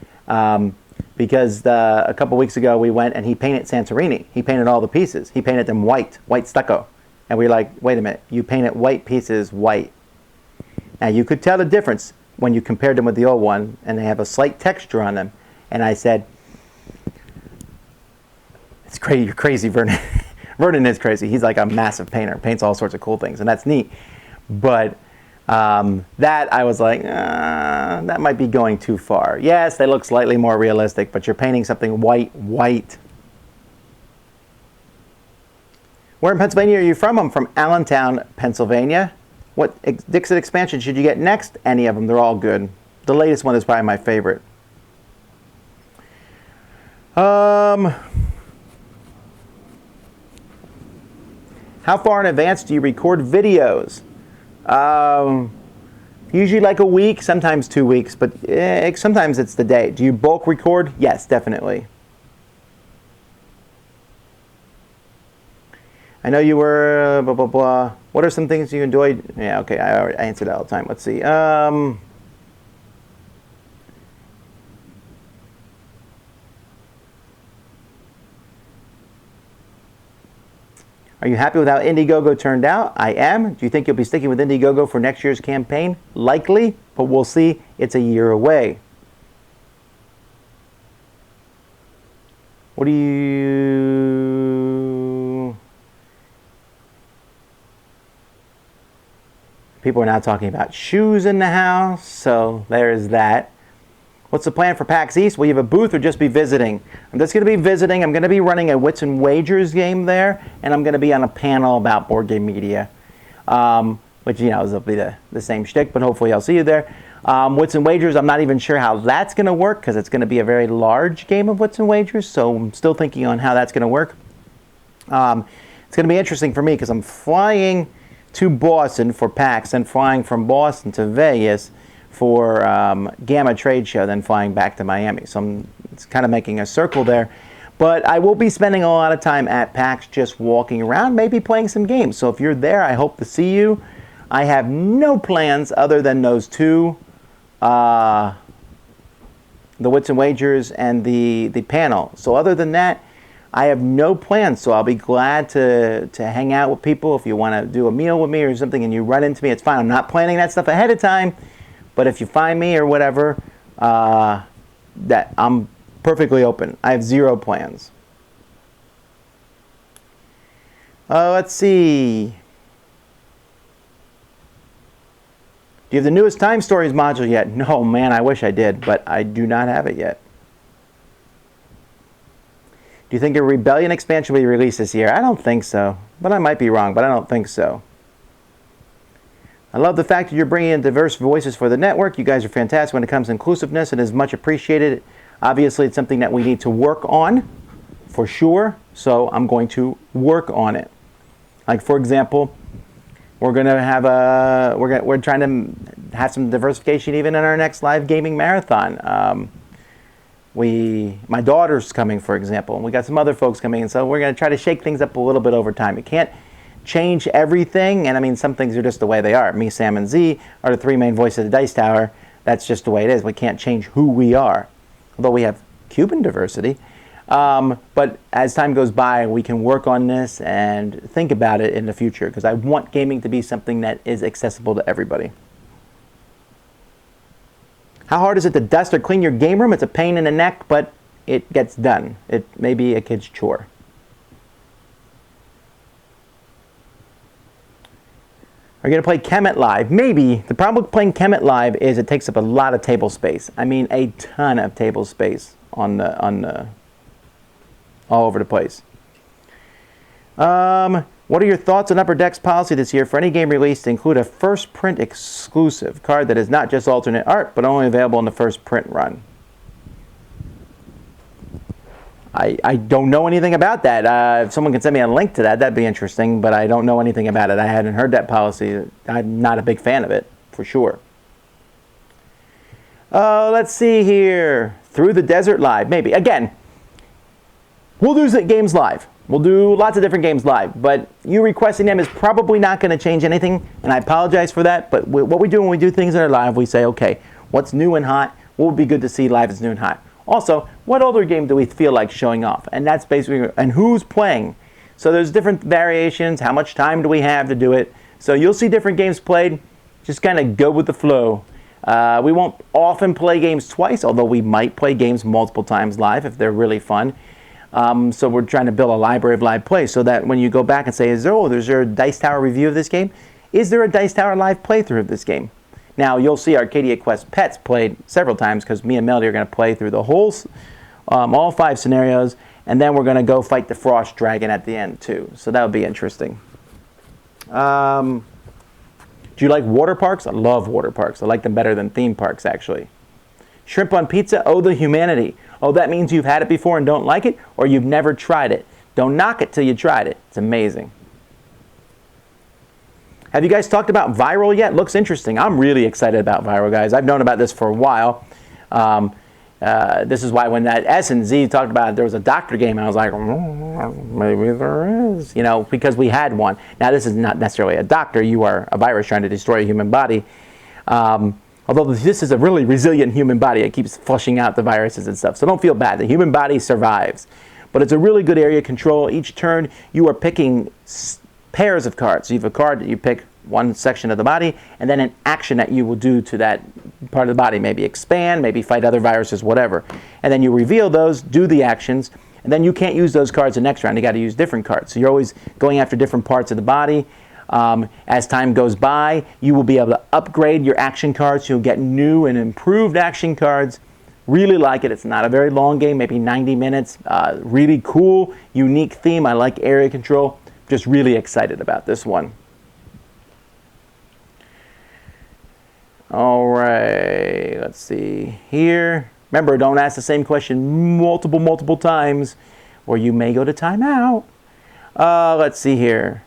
because a couple weeks ago we went and he painted Santorini. He painted all the pieces. He painted them white stucco. And we were like, wait a minute, you painted white pieces white. Now you could tell the difference when you compared them with the old one, and they have a slight texture on them. And I said, it's crazy, you're crazy, Vernon. Vernon is crazy. He's like a massive painter, paints all sorts of cool things, and that's neat. But that I was like, that might be going too far. Yes, they look slightly more realistic, but you're painting something white. Where in Pennsylvania are you from? I'm from Allentown, Pennsylvania. What Dixit expansion should you get next? Any of them. They're all good. The latest one is probably my favorite. How far in advance do you record videos? Usually like a week, sometimes 2 weeks, but sometimes it's the day. Do you bulk record? Yes, definitely. I know you were blah, blah, blah. What are some things you enjoyed? Yeah, okay, I already answered that all the time. Let's see. Are you happy with how Indiegogo turned out? I am. Do you think you'll be sticking with Indiegogo for next year's campaign? Likely, but we'll see. It's a year away. What do you... People are now talking about shoes in the house, so there's that. What's the plan for PAX East? Will you have a booth or just be visiting? I'm just going to be visiting. I'm going to be running a Wits and Wagers game there, and I'm going to be on a panel about board game media, which, you know, will be the same shtick, but hopefully I'll see you there. Wits and Wagers, I'm not even sure how that's going to work because it's going to be a very large game of Wits and Wagers, so I'm still thinking on how that's going to work. It's going to be interesting for me because I'm flying to Boston for PAX and flying from Boston to Vegas for Gamma Trade Show, then flying back to Miami. So it's kind of making a circle there. But I will be spending a lot of time at PAX just walking around, maybe playing some games. So if you're there, I hope to see you. I have no plans other than those two, the Wits and Wagers and the panel. So other than that, I have no plans, so I'll be glad to hang out with people. If you want to do a meal with me or something and you run into me, it's fine. I'm not planning that stuff ahead of time, but if you find me or whatever, that I'm perfectly open. I have zero plans. Let's see. Do you have the newest Time Stories module yet? No, man, I wish I did, but I do not have it yet. Do you think a Rebellion expansion will be released this year? I don't think so, but I might be wrong, but I don't think so. I love the fact that you're bringing in diverse voices for the network. You guys are fantastic when it comes to inclusiveness. It is much appreciated. Obviously, it's something that we need to work on, for sure, so I'm going to work on it. Like, for example, we're going to have we're trying to have some diversification even in our next live gaming marathon. My daughter's coming, for example, and we got some other folks coming in, so we're going to try to shake things up a little bit over time. You can't change everything, and I mean, some things are just the way they are. Me, Sam, and Z are the three main voices of the Dice Tower. That's just the way it is. We can't change who we are, although we have Cuban diversity. But as time goes by, we can work on this and think about it in the future, because I want gaming to be something that is accessible to everybody. How hard is it to dust or clean your game room? It's a pain in the neck, but it gets done. It may be a kid's chore. Are you going to play Kemet Live? Maybe. The problem with playing Kemet Live is it takes up a lot of table space. I mean, a ton of table space on the all over the place. What are your thoughts on Upper Deck's policy this year for any game released to include a first print exclusive card that is not just alternate art, but only available in the first print run? I don't know anything about that. If someone can send me a link to that, that'd be interesting, but I don't know anything about it. I hadn't heard that policy. I'm not a big fan of it, for sure. Let's see here. Through the Desert Live, maybe. Again, we'll do games live. We'll do lots of different games live, but you requesting them is probably not going to change anything, and I apologize for that, but what we do when we do things that are live, we say, okay, what's new and hot? What would be good to see live as new and hot? Also, what older game do we feel like showing off? And that's basically, and who's playing? So there's different variations. How much time do we have to do it? So you'll see different games played. Just kind of go with the flow. We won't often play games twice, although we might play games multiple times live if they're really fun. So we're trying to build a library of live play so that when you go back and say, there's there a Dice Tower review of this game? Is there a Dice Tower live playthrough of this game? Now, you'll see Arcadia Quest Pets played several times because me and Melody are going to play through the whole, all 5 scenarios, and then we're going to go fight the Frost Dragon at the end, too. So that'll be interesting. Do you like water parks? I love water parks. I like them better than theme parks, actually. Shrimp on pizza? Oh, the humanity. Oh, that means you've had it before and don't like it, or you've never tried it. Don't knock it till you tried it. It's amazing. Have you guys talked about Viral yet? Looks interesting. I'm really excited about Viral, guys. I've known about this for a while. This is why when that S and Z talked about it, there was a doctor game, and I was like, maybe there is. You know, because we had one. Now, this is not necessarily a doctor. You are a virus trying to destroy a human body. Although this is a really resilient human body. It keeps flushing out the viruses and stuff. So don't feel bad. The human body survives. But it's a really good area control. Each turn, you are picking pairs of cards. So you have a card that you pick one section of the body, and then an action that you will do to that part of the body. Maybe expand, maybe fight other viruses, whatever. And then you reveal those, do the actions, and then you can't use those cards the next round. You got to use different cards. So you're always going after different parts of the body. As time goes by, you will be able to upgrade your action cards. You'll get new and improved action cards. Really like it. It's not a very long game, maybe 90 minutes. Really cool, unique theme. I like area control. Just really excited about this one. All right, let's see here. Remember, don't ask the same question multiple times, or you may go to timeout. Let's see here.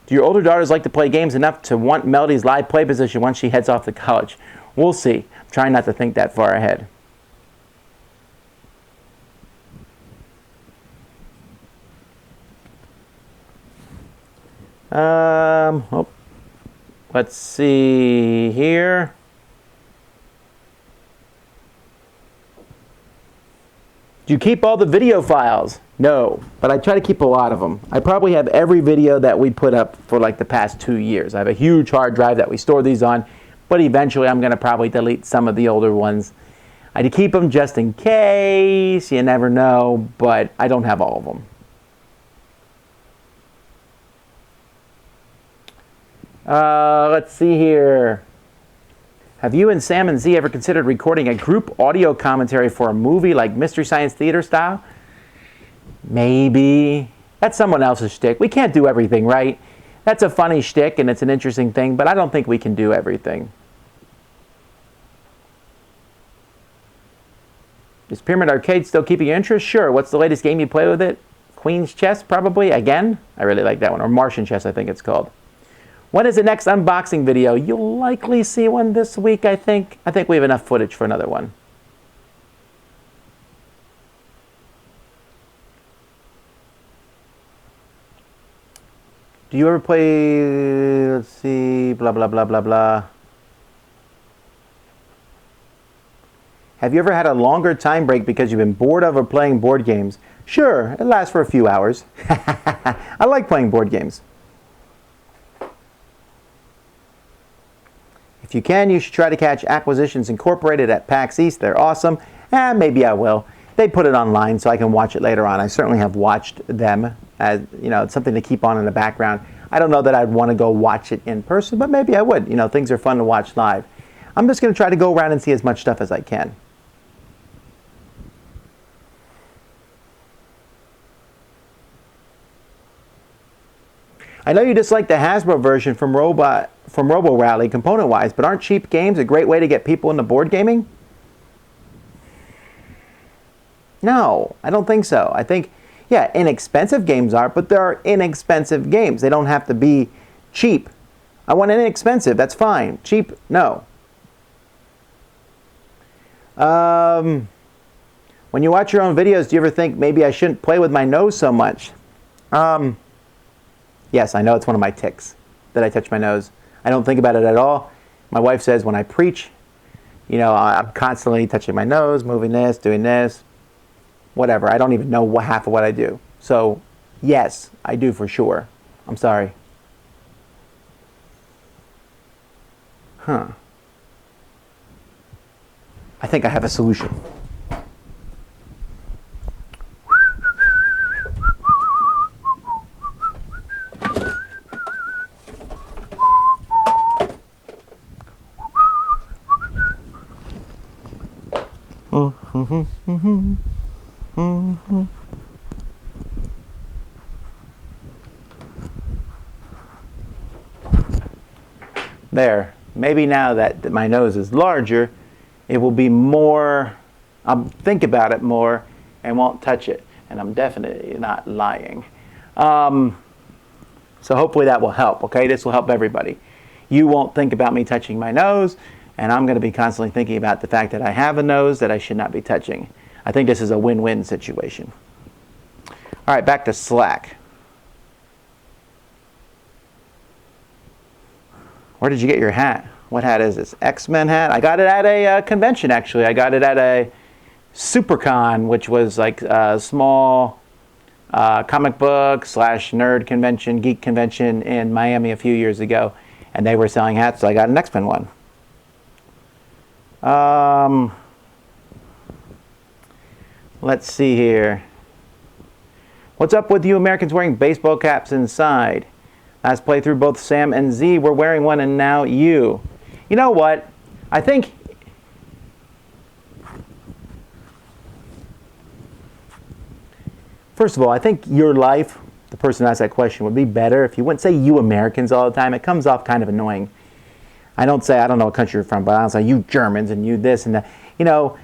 Do your older daughters like to play games enough to want Melody's live play position once she heads off to college? We'll see. I'm trying not to think that far ahead. Let's see here. Do you keep all the video files? No, but I try to keep a lot of them. I probably have every video that we put up for like the past 2 years. I have a huge hard drive that we store these on, but eventually I'm going to probably delete some of the older ones. I keep them just in case, you never know, but I don't have all of them. Let's see here. Have you and Sam and Z ever considered recording a group audio commentary for a movie like Mystery Science Theater style? Maybe. That's someone else's shtick. We can't do everything, right? That's a funny shtick and it's an interesting thing, but I don't think we can do everything. Is Pyramid Arcade still keeping your interest? Sure. What's the latest game you play with it? Queen's Chess, probably. Again? I really like that one. Or Martian Chess, I think it's called. When is the next unboxing video? You'll likely see one this week, I think. I think we have enough footage for another one. Do you ever play, let's see, blah, blah, blah, blah, blah. Have you ever had a longer time break because you've been bored of or playing board games? Sure, it lasts for a few hours. I like playing board games. If you can, you should try to catch Acquisitions Incorporated at PAX East. They're awesome. Maybe I will. They put it online so I can watch it later on. I certainly have watched them. As you know, it's something to keep on in the background. I don't know that I'd want to go watch it in person, but maybe I would. You know, things are fun to watch live. I'm just going to try to go around and see as much stuff as I can. I know you dislike the Hasbro version from Robo Rally component-wise, but aren't cheap games a great way to get people into board gaming? No, I don't think so. I think, yeah, inexpensive games are, but there are inexpensive games. They don't have to be cheap. I want inexpensive, that's fine. Cheap, no. When you watch your own videos, do you ever think maybe I shouldn't play with my nose so much? Yes, I know it's one of my tics that I touch my nose. I don't think about it at all. My wife says when I preach, you know, I'm constantly touching my nose, moving this, doing this, whatever. I don't even know half of what I do. So, yes, I do for sure. I'm sorry. Huh. I think I have a solution. There. Maybe now that my nose is larger, it will be more, I'll think about it more and won't touch it. And I'm definitely not lying. So hopefully that will help, okay? This will help everybody. You won't think about me touching my nose, and I'm going to be constantly thinking about the fact that I have a nose that I should not be touching. I think this is a win-win situation. All right, back to Slack. Where did you get your hat? What hat is this? X-Men hat? I got it at a convention, actually. I got it at a SuperCon, which was like a small comic book / nerd convention, geek convention in Miami a few years ago. And they were selling hats, so I got an X-Men one. Let's see here. What's up with you Americans wearing baseball caps inside? Last playthrough, both Sam and Z were wearing one, and now you. You know what? I think... First of all, I think your life, the person who asked that question, would be better if you wouldn't say you Americans all the time. It comes off kind of annoying. I don't know what country you're from, but I don't say you Germans and you this and that. You know,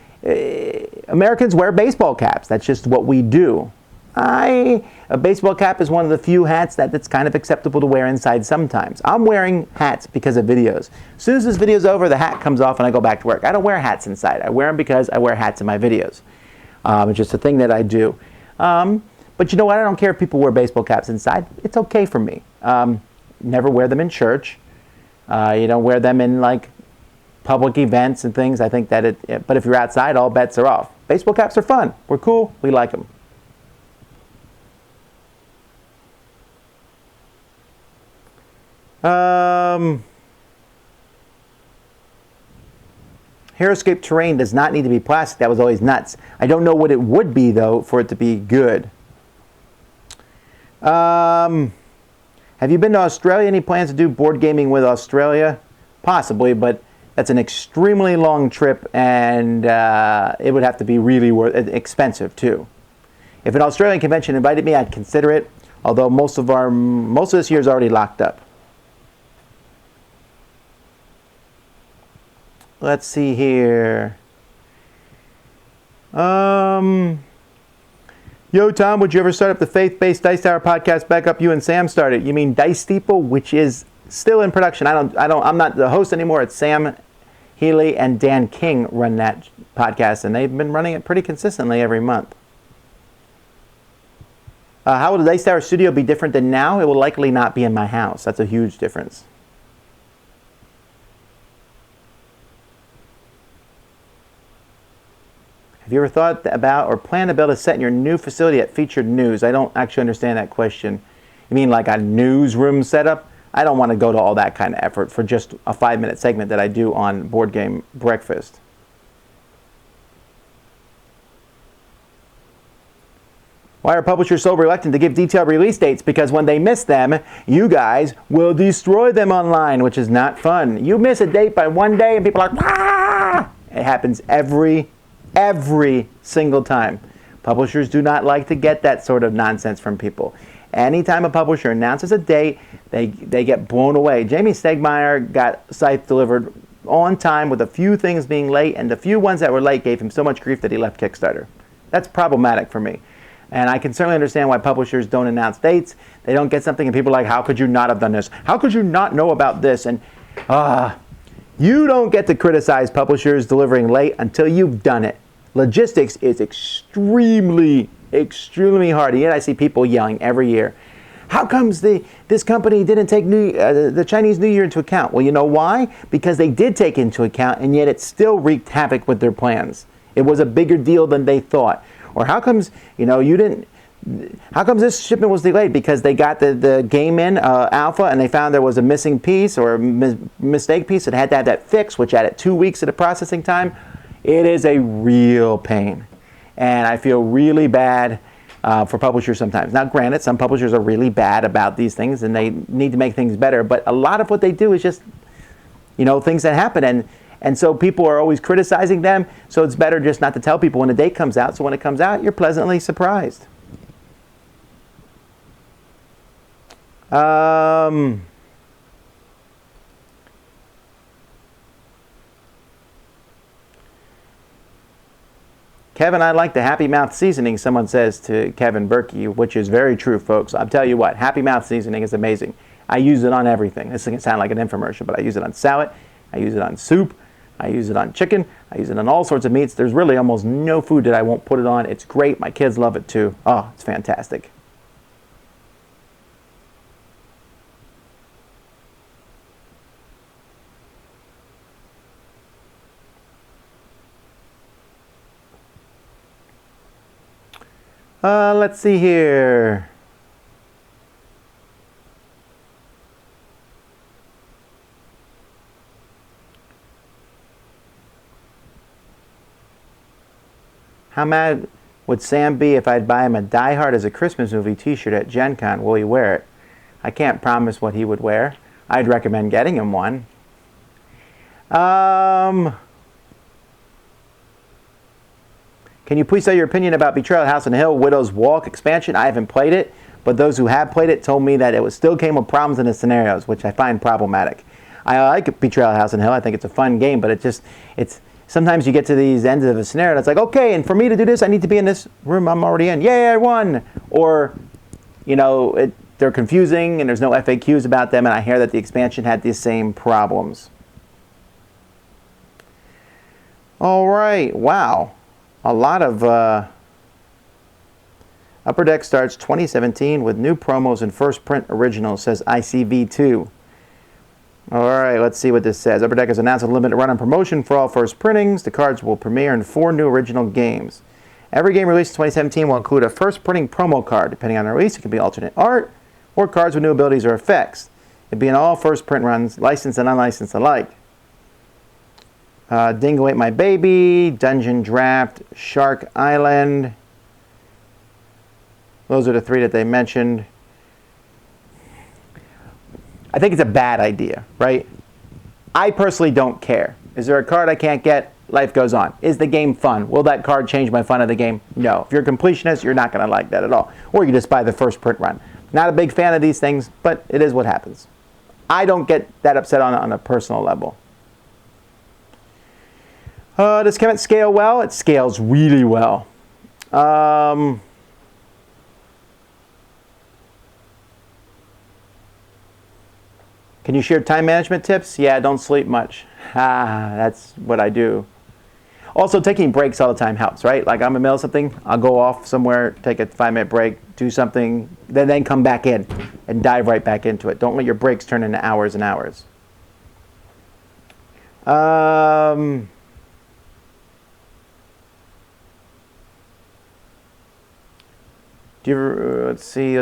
Americans wear baseball caps. That's just what we do. A baseball cap is one of the few hats that's kind of acceptable to wear inside sometimes. I'm wearing hats because of videos. As soon as this video's over, the hat comes off and I go back to work. I don't wear hats inside. I wear them because I wear hats in my videos. It's just a thing that I do. But you know what? I don't care if people wear baseball caps inside. It's okay for me. Never wear them in church. You don't wear them in like public events and things. I think that but if you're outside, all bets are off. Baseball caps are fun. We're cool. We like them. Heroscape terrain does not need to be plastic. That was always nuts. I don't know what it would be, though, for it to be good. Have you been to Australia? Any plans to do board gaming with Australia? Possibly, but that's an extremely long trip, and it would have to be really expensive, too. If an Australian convention invited me, I'd consider it, although most of this year is already locked up. Let's see here. Yo, Tom, would you ever start up the faith-based Dice Tower podcast back up you and Sam started? You mean Dice Steeple, which is still in production. I'm not the host anymore. It's Sam Healy and Dan King run that podcast, and they've been running it pretty consistently every month. How will the Daystar Studio be different than now? It will likely not be in my house. That's a huge difference. Have you ever thought about or planned to build a set in your new facility that featured news? I don't actually understand that question. You mean like a newsroom setup? I don't want to go to all that kind of effort for just a 5-minute segment that I do on Board Game Breakfast. Why are publishers so reluctant to give detailed release dates? Because when they miss them, you guys will destroy them online, which is not fun. You miss a date by 1 day and people are like, "Wah!" It happens every single time. Publishers do not like to get that sort of nonsense from people. Anytime a publisher announces a date, they get blown away. Jamie Stegmaier got Scythe delivered on time with a few things being late, and the few ones that were late gave him so much grief that he left Kickstarter. That's problematic for me. And I can certainly understand why publishers don't announce dates. They don't get something and people are like, how could you not have done this? How could you not know about this? And you don't get to criticize publishers delivering late until you've done it. Logistics is extremely hard. And yet I see people yelling every year, how comes this company didn't take the Chinese New Year into account? Well, you know why? Because they did take into account, and yet it still wreaked havoc with their plans. It was a bigger deal than they thought. Or how comes, how comes this shipment was delayed? Because they got the game in alpha and they found there was a missing piece or a mistake piece that had to have that fixed, which added 2 weeks to the processing time. It is a real pain. And I feel really bad for publishers sometimes. Now, granted, some publishers are really bad about these things and they need to make things better. But a lot of what they do is just, things that happen. And so people are always criticizing them, so it's better just not to tell people when a date comes out, so when it comes out, you're pleasantly surprised. Kevin, I like the Happy Mouth seasoning, someone says to Kevin Berkey, which is very true, folks. I'll tell you what, Happy Mouth seasoning is amazing. I use it on everything. This can sound like an infomercial, but I use it on salad, I use it on soup, I use it on chicken. I use it on all sorts of meats. There's really almost no food that I won't put it on. It's great. My kids love it too. Oh, it's fantastic. Let's see here. How mad would Sam be if I'd buy him a Die Hard as a Christmas movie t-shirt at Gen Con? Will he wear it? I can't promise what he would wear. I'd recommend getting him one. Can you please say your opinion about Betrayal at House on the Hill, Widow's Walk expansion? I haven't played it, but those who have played it told me that it still came with problems in the scenarios, which I find problematic. I like Betrayal at House on the Hill. I think it's a fun game, but it's sometimes you get to these ends of a scenario and it's like, okay, and for me to do this, I need to be in this room I'm already in. Yay, I won! Or, they're confusing and there's no FAQs about them, and I hear that the expansion had these same problems. All right, wow. A lot of Upper Deck starts 2017 with new promos and first print originals, says ICV2. All right, let's see what this says. Upper Deck has announced a limited run on promotion for all first printings. The cards will premiere in 4 new original games. Every game released in 2017 will include a first printing promo card. Depending on the release, it can be alternate art or cards with new abilities or effects. It'll be in all first print runs, licensed and unlicensed alike. Dingo Ate My Baby, Dungeon Draft, Shark Island. Those are the 3 that they mentioned. I think it's a bad idea, right? I personally don't care. Is there a card I can't get? Life goes on. Is the game fun? Will that card change my fun of the game? No. If you're a completionist, you're not going to like that at all. Or you just buy the first print run. Not a big fan of these things, but it is what happens. I don't get that upset on a personal level. Does Kemet scale well? It scales really well. Can you share time management tips? Yeah, don't sleep much. That's what I do. Also, taking breaks all the time helps, right? Like I'm in the middle of something, I'll go off somewhere, take a 5-minute break, do something, then come back in and dive right back into it. Don't let your breaks turn into hours and hours. Do you ever, let's see.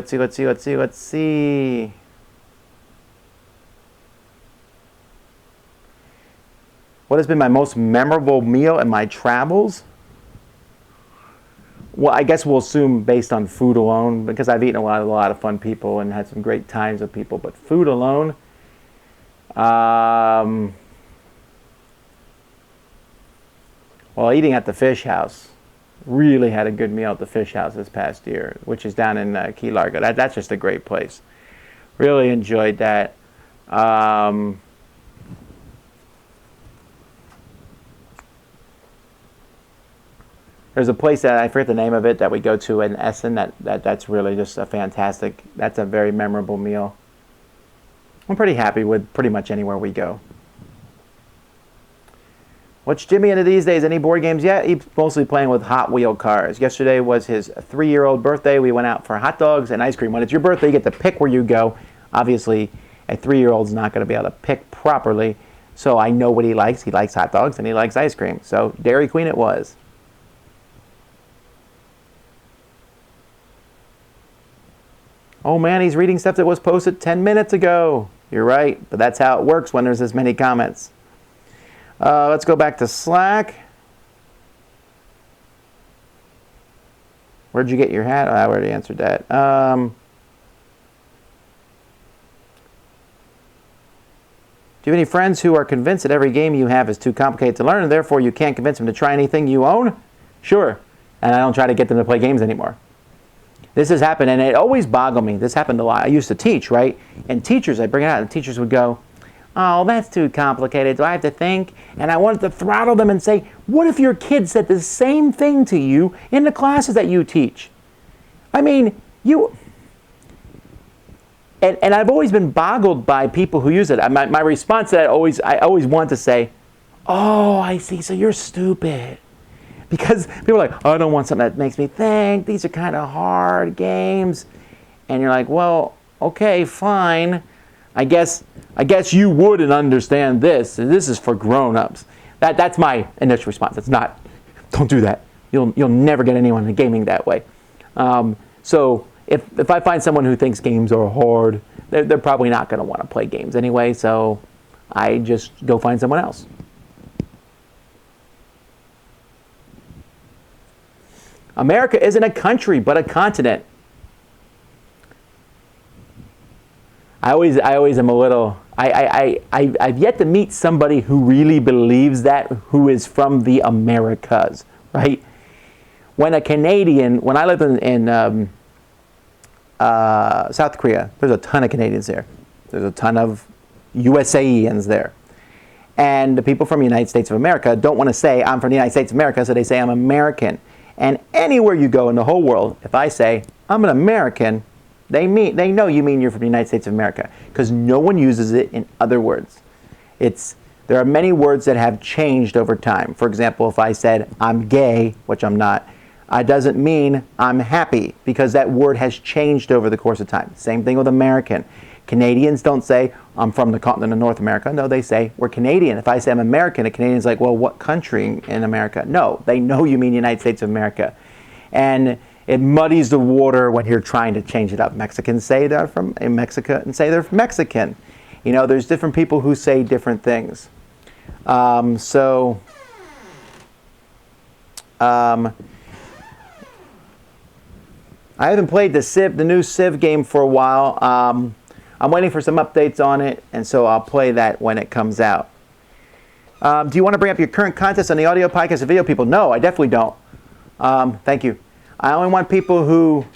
What has been my most memorable meal in my travels? Well, I guess we'll assume based on food alone, because I've eaten a lot of fun people and had some great times with people. But food alone, well, eating at the fish house. Really had a good meal at the fish house this past year, which is down in Key Largo. That's just a great place. Really enjoyed that. There's a place that I forget the name of it that we go to in Essen. That's really just a fantastic. That's a very memorable meal. I'm pretty happy with pretty much anywhere we go. What's Jimmy into these days? Any board games yet? He's mostly playing with Hot Wheel cars. Yesterday was his 3-year-old birthday. We went out for hot dogs and ice cream. When it's your birthday, you get to pick where you go. Obviously, a 3-year-old's not going to be able to pick properly. So I know what he likes. He likes hot dogs and he likes ice cream. So Dairy Queen it was. Oh man, he's reading stuff that was posted 10 minutes ago. You're right, but that's how it works when there's this many comments. Let's go back to Slack. Where'd you get your hat? Oh, I already answered that. Do you have any friends who are convinced that every game you have is too complicated to learn and therefore you can't convince them to try anything you own? Sure. And I don't try to get them to play games anymore. This has happened, and it always boggled me. This happened a lot. I used to teach, right? And teachers, I'd bring it out, and teachers would go, oh, that's too complicated. Do I have to think? And I wanted to throttle them and say, what if your kid said the same thing to you in the classes that you teach? I mean, you... And I've always been boggled by people who use it. My response to that, I always want to say, oh, I see, so you're stupid. Because people are like, oh, I don't want something that makes me think. These are kind of hard games. And you're like, well, okay, fine. I guess you wouldn't understand this. This is for grown-ups. That's my initial response. It's not, don't do that. You'll never get anyone in gaming that way. So if I find someone who thinks games are hard, they're probably not going to want to play games anyway. So I just go find someone else. America isn't a country, but a continent. I always am a little. I've yet to meet somebody who really believes that, who is from the Americas, right? When a Canadian, when I lived in South Korea, there's a ton of Canadians there. There's a ton of USAians there. And the people from the United States of America don't want to say, I'm from the United States of America, so they say I'm American. And anywhere you go in the whole world, if I say, I'm an American, they know you mean you're from the United States of America, because no one uses it in other words. There are many words that have changed over time. For example, if I said, I'm gay, which I'm not, it doesn't mean I'm happy, because that word has changed over the course of time. Same thing with American. Canadians don't say, I'm from the continent of North America. No, they say, we're Canadian. If I say I'm American, a Canadian's like, well, what country in America? No, they know you mean United States of America. And it muddies the water when you're trying to change it up. Mexicans say they're from Mexico and say they're Mexican. You know, there's different people who say different things. I haven't played the new Civ game for a while. I'm waiting for some updates on it, and so I'll play that when it comes out. Do you want to bring up your current contest on the audio podcast and video people? No, I definitely don't. Thank you. I only want people who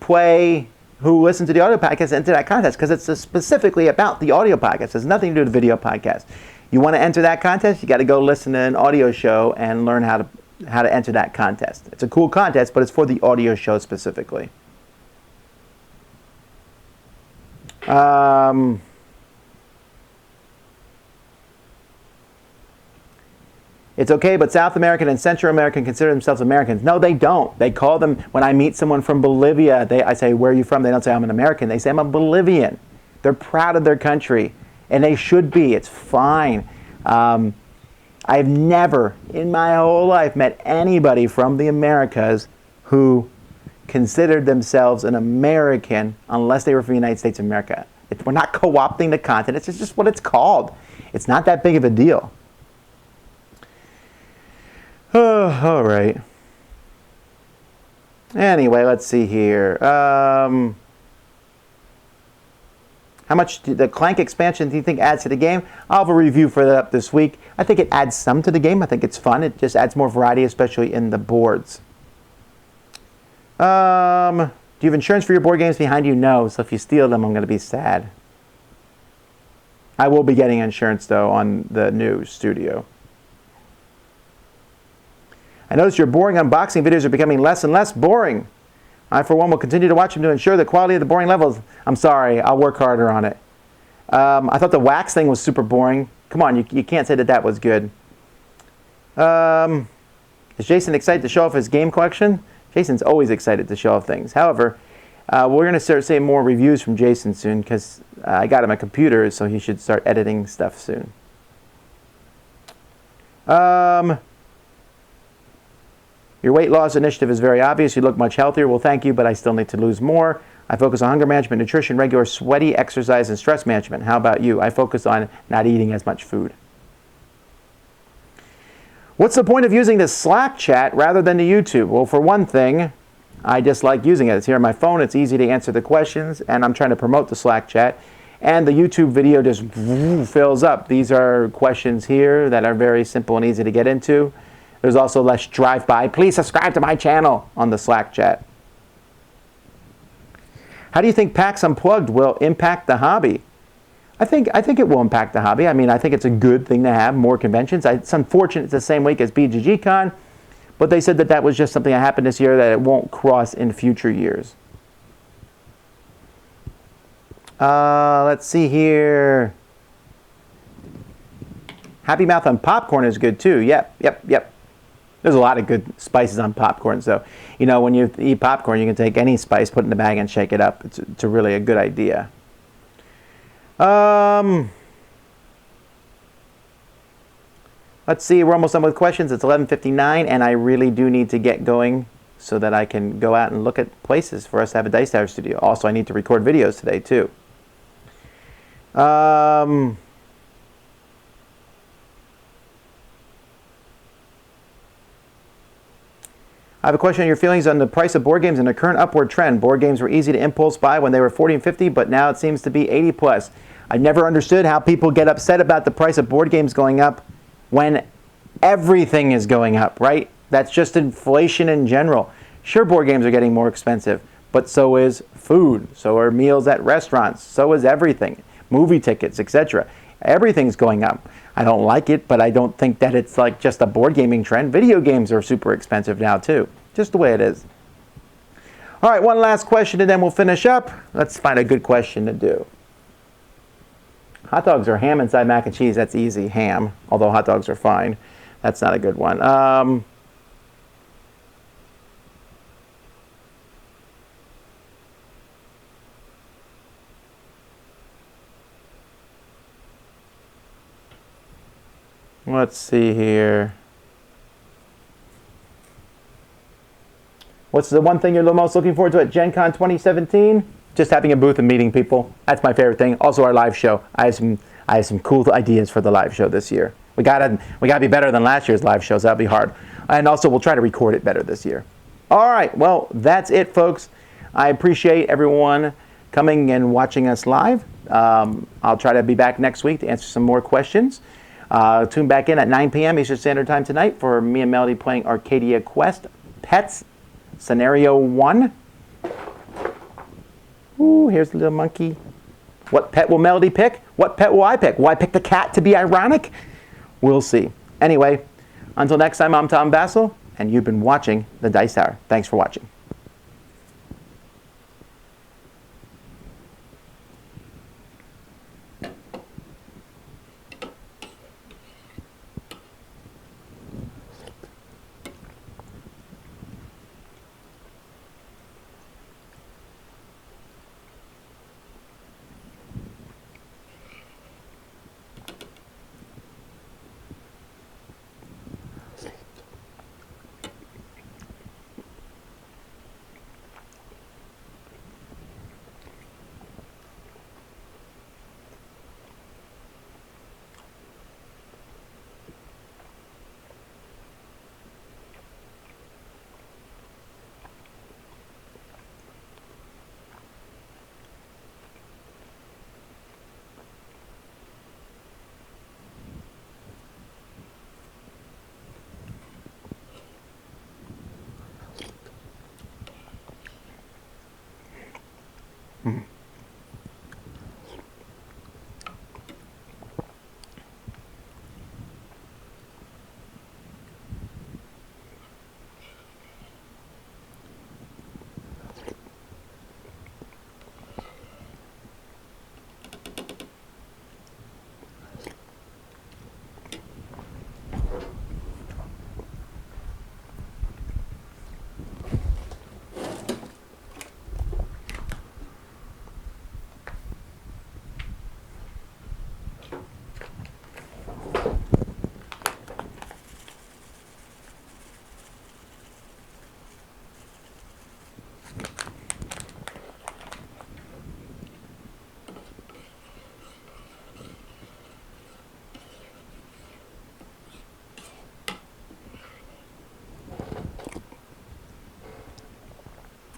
listen to the audio podcast into that contest, because it's specifically about the audio podcast. It has nothing to do with the video podcast. You want to enter that contest, you got to go listen to an audio show and learn how to enter that contest. It's a cool contest, but it's for the audio show specifically. It's okay, but South American and Central American consider themselves Americans. No, they don't. They call them, when I meet someone from Bolivia, I say, where are you from? They don't say I'm an American. They say I'm a Bolivian. They're proud of their country, and they should be. It's fine. I've never in my whole life met anybody from the Americas who considered themselves an American unless they were from the United States of America. We're not co-opting the continent. It's just what it's called. It's not that big of a deal. Oh, all right. Anyway, let's see here. How much the Clank expansion do you think adds to the game? I'll have a review for that up this week. I think it adds some to the game. I think it's fun. It just adds more variety, especially in the boards. Do you have insurance for your board games behind you? No. So if you steal them, I'm going to be sad. I will be getting insurance, though, on the new studio. I notice your boring unboxing videos are becoming less and less boring. I, for one, will continue to watch them to ensure the quality of the boring levels. I'm sorry. I'll work harder on it. I thought the wax thing was super boring. Come on, you can't say that that was good. Is Jason excited to show off his game collection? Jason's always excited to show off things. However, we're going to start seeing more reviews from Jason soon because I got him a computer, so he should start editing stuff soon. Your weight loss initiative is very obvious. You look much healthier. Well, thank you, but I still need to lose more. I focus on hunger management, nutrition, regular sweaty exercise, and stress management. How about you? I focus on not eating as much food. What's the point of using the Slack chat rather than the YouTube? Well, for one thing, I just like using it. It's here on my phone. It's easy to answer the questions, and I'm trying to promote the Slack chat. And the YouTube video just fills up. These are questions here that are very simple and easy to get into. There's also less drive-by. Please subscribe to my channel on the Slack chat. How do you think PAX Unplugged will impact the hobby? I think it will impact the hobby. I mean, I think it's a good thing to have more conventions. It's unfortunate it's the same week as BGG-Con, but they said that that was just something that happened this year that it won't cross in future years. Let's see here. Happy Mouth on popcorn is good too. Yep. There's a lot of good spices on popcorn. So, you know, when you eat popcorn, you can take any spice, put it in the bag, and shake it up. It's a really a good idea. Let's see. We're almost done with questions. It's 11:59, and I really do need to get going so that I can go out and look at places for us to have a Dice Tower studio. Also, I need to record videos today, too. I have a question on your feelings on the price of board games and the current upward trend. Board games were easy to impulse buy when they were 40 and 50, but now it seems to be 80 plus. I've never understood how people get upset about the price of board games going up when everything is going up, right? That's just inflation in general. Sure, board games are getting more expensive, but so is food. So are meals at restaurants. So is everything. Movie tickets, etc. Everything's going up. I don't like it, but I don't think that it's like just a board gaming trend. Video games are super expensive now too. Just the way it is. All right, one last question and then we'll finish up. Let's find a good question to do. Hot dogs or ham inside mac and cheese? That's easy, ham. Although hot dogs are fine. That's not a good one. Let's see here. What's the one thing you're the most looking forward to at Gen Con 2017? Just having a booth and meeting people. That's my favorite thing. Also our live show. I have some cool ideas for the live show this year. We gotta be better than last year's live shows. That'll be hard. And also we'll try to record it better this year. All right, well, that's it, folks. I appreciate everyone coming and watching us live. I'll try to be back next week to answer some more questions. Tune back in at 9 p.m. Eastern Standard Time tonight for me and Melody playing Arcadia Quest Pets Scenario 1. Ooh, here's the little monkey. What pet will Melody pick? What pet will I pick? Will I pick the cat to be ironic? We'll see. Anyway, until next time, I'm Tom Vasel, and you've been watching The Dice Tower. Thanks for watching.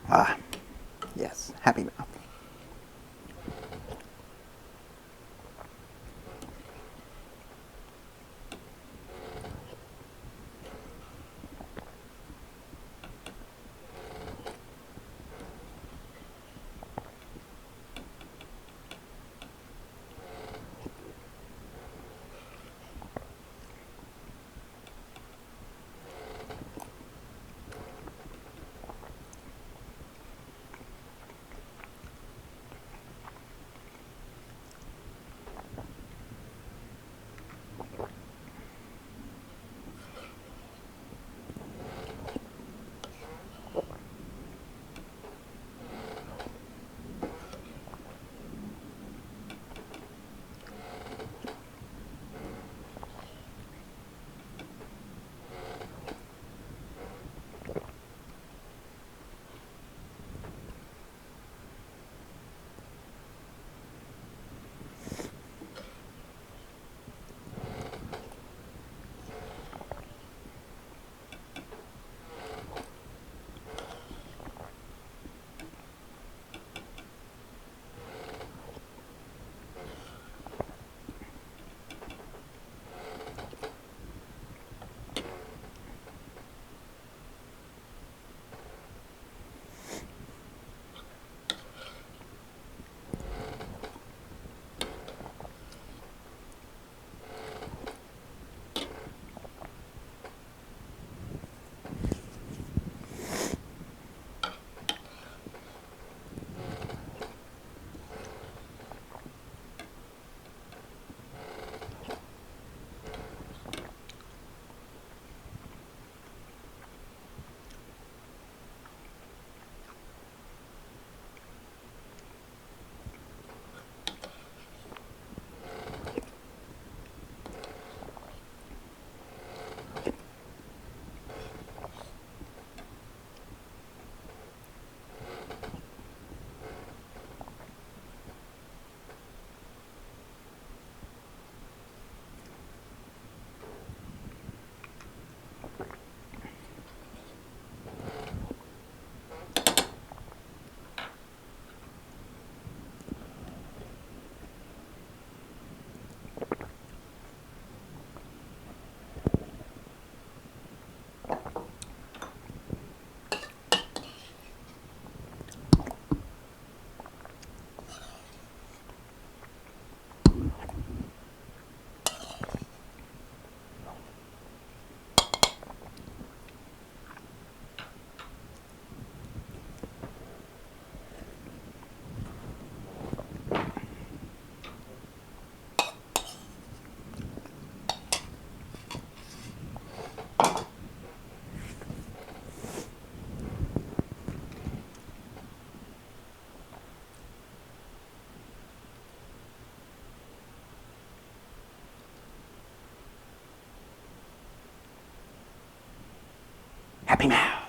Ah, yes, happy mouth. Happy mouth.